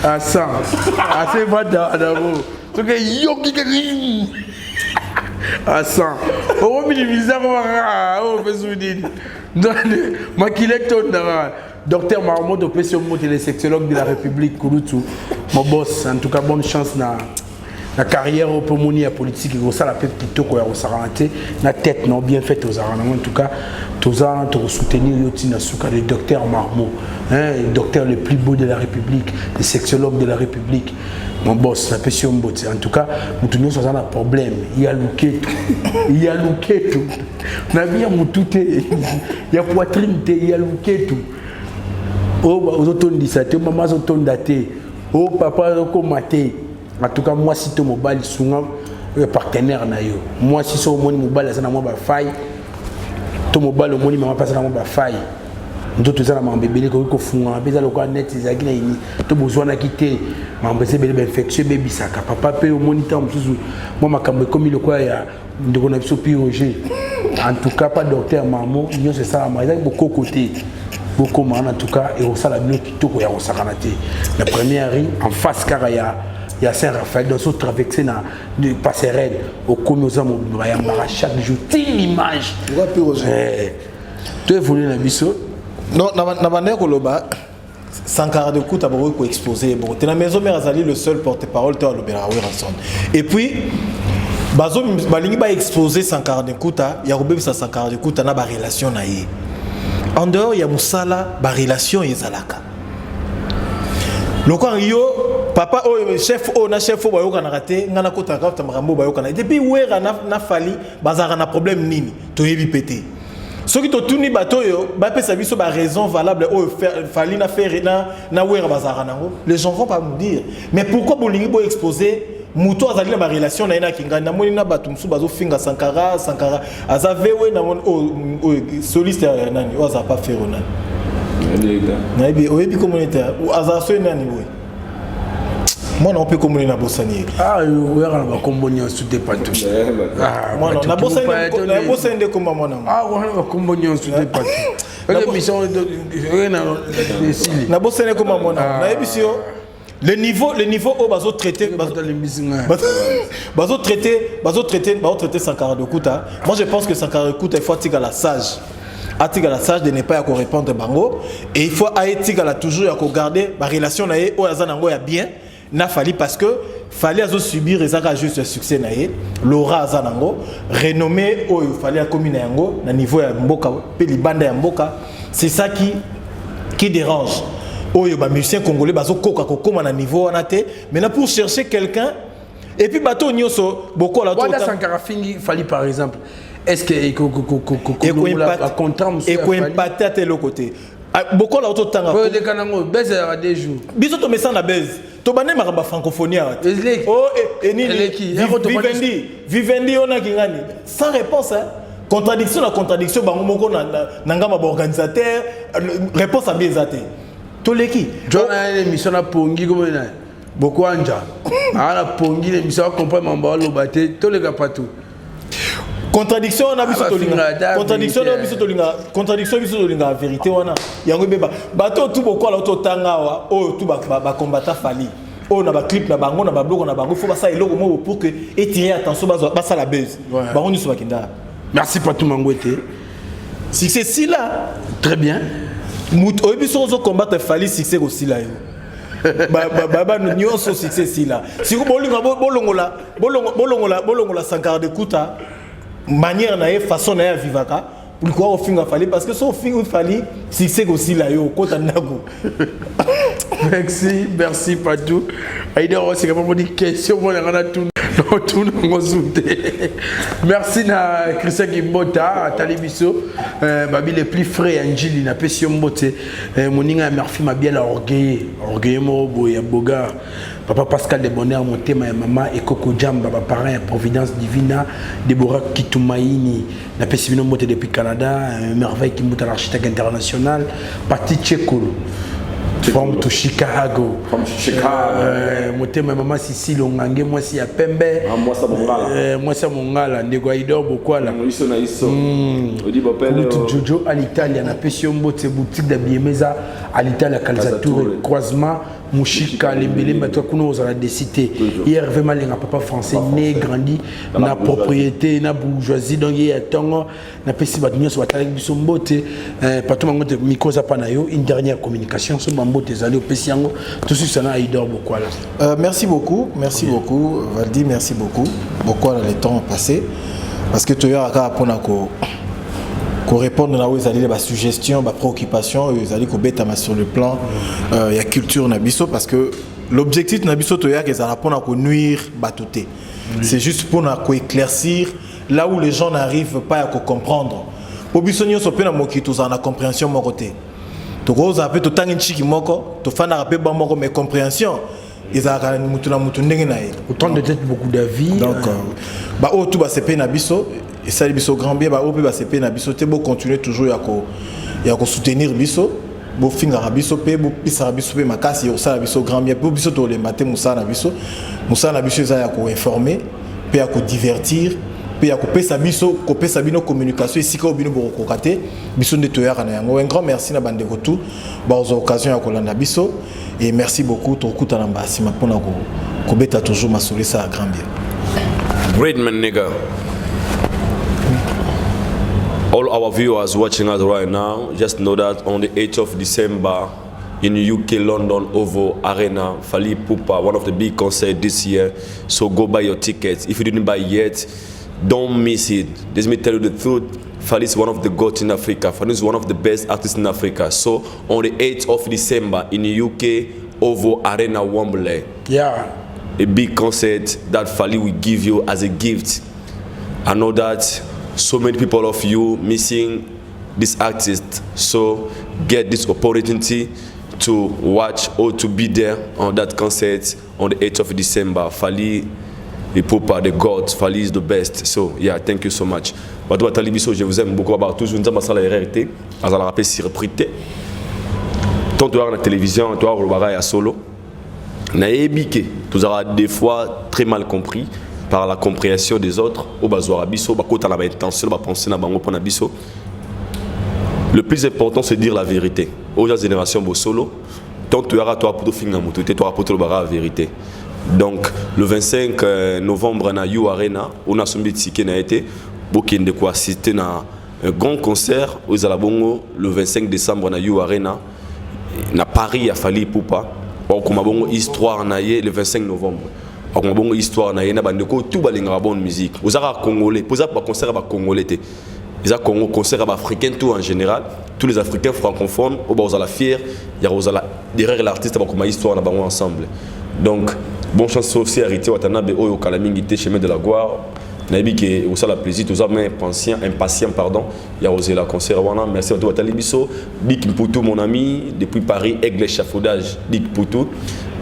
ah ça ah c'est pas d'abord so que yo qui à 100. On minimise ça, on fait souvenir. Ma kilecton docteur Marmot, il est sexologue de la République, Kouloutou. Mon boss, en tout cas, bonne chance dans la carrière au pulmonie politique. Et ça, la paix plutôt qu'on a s'arrêter. La tête, non, bien faite aux arrangements. En tout cas, tous ans, pour soutenir le docteur Marmot, le docteur le plus beau de la République, le sexologue de la République. Mon boss, la passion botte. En tout cas, nous avons un problème. Il y a looké tout. Il y a looké tout. Il y a poitrine, il y a looké tout. Oh, aux automnes 17, maman aux automnes daté. Oh, papa, aux maté. En tout cas, moi, si tu mobile, je suis un partenaire. Moi, si tu mobile, je suis un faille. Tu mobile, je suis un faille. Nous tous les bébés qui font un bébé qui net ils ont tout besoin de quitter mais bébé infectieux bébé ça papa peut au moniteur moi ma cambe comme il quoi ya de on a pyrurgie en tout cas pas docteur maman nous c'est ça mais il y a beaucoup côté beaucoup en tout cas et au salon qui tout ya au sakanate la première rue en face car il y a Saint-Raphaël dans autre traversée na de passerelle au commerçant chaque jour l'image tu es venu na biso. Non, na manière koloba Sankara de Kouta ko exposer bon te na maison mère Azali le seul porte-parole te alobela Ranson et puis bazo balingi ba exposer Sankara de Kouta ya robebisa Sankara de Kouta na ba relation na ye en dehors ya musala ba relation ezalaka loko yo papa chef na chef ba yoka na raté ngana kota ka makambo ba yoka na depuis wera na Fali bazara na problème nini to yebi pété. Ce qui est tout ni bateau, raison valable les gens vont pas nous dire. Mais pourquoi vous voulez exposer Mouto a la relation na kinga na moni na batumsu bazo finga Sankara azavewe na soliste nani oza pas faire nani. Na ebi oyebi communautaire ou azaso nani boy. Moi non peut communier na bossani. Ah yo ya na ba kombonyo sute patu. Ah moi non na bossani de comme moi non. Ah on va kombonyo sute patu. La mission de na bossani comme moi non. Na ebisio le niveau au bazo traité bazo traiter Sankara de Kouta. Moi je pense que Sankara de Kouta il faut tirer la sage. Atiga la sage de ne pas répondre bango et il faut atiga la toujours à garder la relation na ye o azanango ya bien. Na Fali parce que Fali a subir et ça a juste le succès naé Laura Azanango renommé au Fali a commune yango na niveau ya mboka pe libanda ya mboka c'est ça qui dérange oh yo ba musicien congolais bazo koka kokoma na niveau wana te maintenant pour chercher quelqu'un et puis bateau nyoso beaucoup la Wanda Sankara Fingi Fali par exemple est-ce que et ko impacter à tel côté beaucoup la autre temps de kanango baiser à des jours biso to mesa na baiser to bané maraba francophonie oh et ni Vivendi on a kingani sans réponse hein contradiction la contradiction bango moko na ngama ba organisateur réponse à biezate to leki John a une émission na pongi comme na beaucoup anja ala pongi l'émission comprendre mamba lo baté to le gapatou contradiction on a biso tolinga contradiction biso tolinga vérité wana yango beba bato tout beaucoup la to tanga wa o tout ba combattant fali o na ba clip na bango na ba blog na bango faut ba ça eloko mo pour que étirer attention ba ça la buzz bango ni so bakinda. Merci Patou Mangwete. Succès si là très bien mout o biso zo combattre fali succès aussi là baba nous nyonso succès si là si ko bolongola sankara de kuta manière na façon na vivaka pourquoi au fin fallait parce que son fin il fallait succès aussi là yo kota nago. Merci Patou. Aïda c'est vraiment une question moi on a tout merci na Christian Gimbota Talibiso babi les plus frais Angeli na Pession Mbote moninga merci ma bien orgueil mo boya boga papa Pascal de Bonheur mon thème maman et Coco Jamba papa parrain Providence Divina Deborah Kitumaini na Pession Mbote depuis Canada merveille qui monte à l'architecte international Pati Chekolo from to Chicago. Mon thème maman Sissi Longange moi si ya Pembe moi ça mongala ndego aido bokwala Jojo à l'Italie na Pession Mbote boutique d'Abiemeza à l'Italie à Calzature croisement Mushika Lembele Matwa kuno aux la décité hier vraiment les papa français né grandi na propriété na bourgeoisie donc il y a tango na pesi batunyo so batali biso Mbote Patou Mangwete mikoza panayo une dernière communication sur Mbote zali au pesiango tout ça na aido bokwala. Merci beaucoup Valdi, merci beaucoup dans les temps passés parce que tu as pour répondre à la suggestion, la préoccupation, sur le plan de la culture nabiso parce que l'objectif de nabiso c'est pour nuire batuté. C'est juste pour éclaircir là où les gens n'arrivent pas à comprendre. Pour bisonio sopena moki tous en la compréhension mon côté. Tu roses un peu tout temps chiki moko, tu fais un peu moko mais compréhension. Ils ont autant de tête beaucoup d'avis donc tout va se payer nabiso et ça biso grand bien va se payer nabiso te beau continuer toujours ya ko soutenir biso bo finga biso pe bo pisa biso pe makasi yo ça biso grand bien bo biso to le matin musa na biso za ya ko informer pe ya ko divertir pe ya ko pesa biso ko pesa bino communication ici ko bino bo ko kate biso nde to ya kana yango un grand merci na bande ko tout ba aux occasions ya ko landa biso et merci beaucoup to kuta na mbasi mapona ko beta toujours masoli ça grand bien. Great man nigga. All our viewers watching us right now, just know that on the 8th of December in UK, London, Ovo Arena, Fally Ipupa, one of the big concerts this year. So go buy your tickets. If you didn't buy yet, don't miss it. Let me tell you the truth. Fally is one of the goats in Africa. Fally is one of the best artists in Africa. So on the 8th of December in the UK, Ovo Arena, Wembley. Yeah. A big concert that Fally will give you as a gift. I know that so many people of you missing this artist, so get this opportunity to watch or to be there on that concert on the 8th of December. Fally Ipupa, the God, Fally is the best. So yeah, thank you so much. Bato Talibiso, je vous aime beaucoup. Toujours nous avons la réalité, à la rappel surprise. Tant tu as la télévision, tu as le bagage à solo. Naébike, tu auras des fois très mal compris par la compréhension des autres. Au bazoar biso, bakota la intention, ba penser na bango pona biso. Le plus important c'est de dire la vérité. Aux générations bo solo, tant tu auras toi pour finir mutu, tu auras pour le bara la vérité. Donc le 25 novembre na You Arena, on a sombi ticket na été bokende ko assister na un grand concert aux Alabongo le 25 décembre na You Arena na Paris à Fally Ipupa. On a une histoire le 25 novembre. On a une histoire tout balinga bonne musique. Vous avez congolais, vous avez un concert congolais. Vous avez un concert africain tout en général. Tous les Africains francophones, vous avez fier, il y a derrière l'artiste comme une histoire ensemble. Donc bonne chance aussi à Rité Watanabe au Kalamingité chemin de la gloire. Nabi qui est aussi la plaisir tous hommes impatients pardon il y a osé la concert wana merci à toi Talibiso Big Mputu mon ami depuis Paris Aigle échafaudage Big Mputu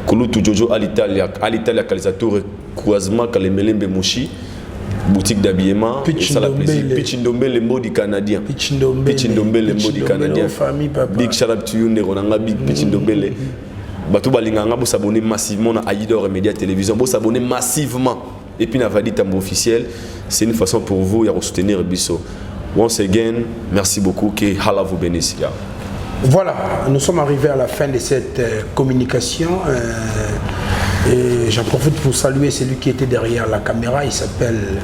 Kulutu Jojo à l'Italie Calzature croisement Kalemelembe Mushi boutique d'habillement ça la plaisir Pichindombe le mot du canadien Pichindombe le mot du canadien Big shout out to you Neronanga Big Pichindombe Batou balinganga bo s'abonner massivement à Aïdor Media Télévision bo s'abonner massivement et puis Navali Tambo officiel, c'est une façon pour vous de soutenir Bisso. Once again, merci beaucoup, que Allah vous bénisse. Voilà, nous sommes arrivés à la fin de cette communication. Et j'en profite pour saluer celui qui était derrière la caméra. Il s'appelle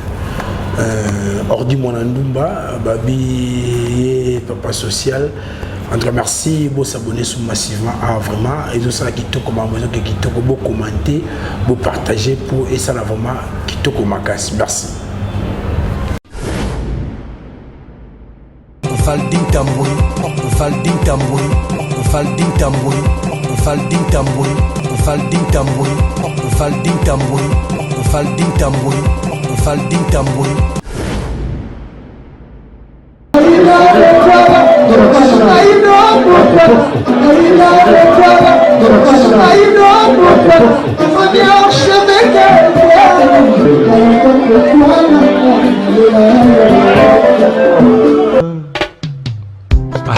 Ordi Monandumba, Babi Papa Social. En tout cas, merci de s'abonner massivement. Vraiment, et tout ça qui te commenter, partager pour et ça vraiment qui te commence. Merci. Faldin Tamboui, Faldin Tamboui, Faldin Tamboui, Faldin Tamboui, Faldin Tamboui, Faldin Tamboui, Faldin Tamboui, Faldin Tamboui.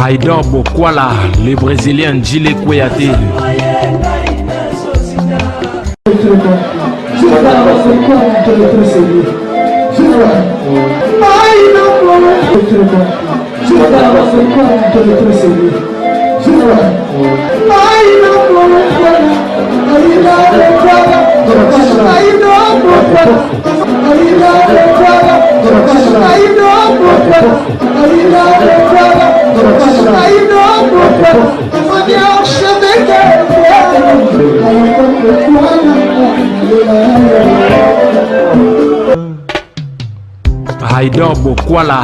Haïdor Bokwala, le Brésilien Gile Kouyaté. Haïdor Bokwala.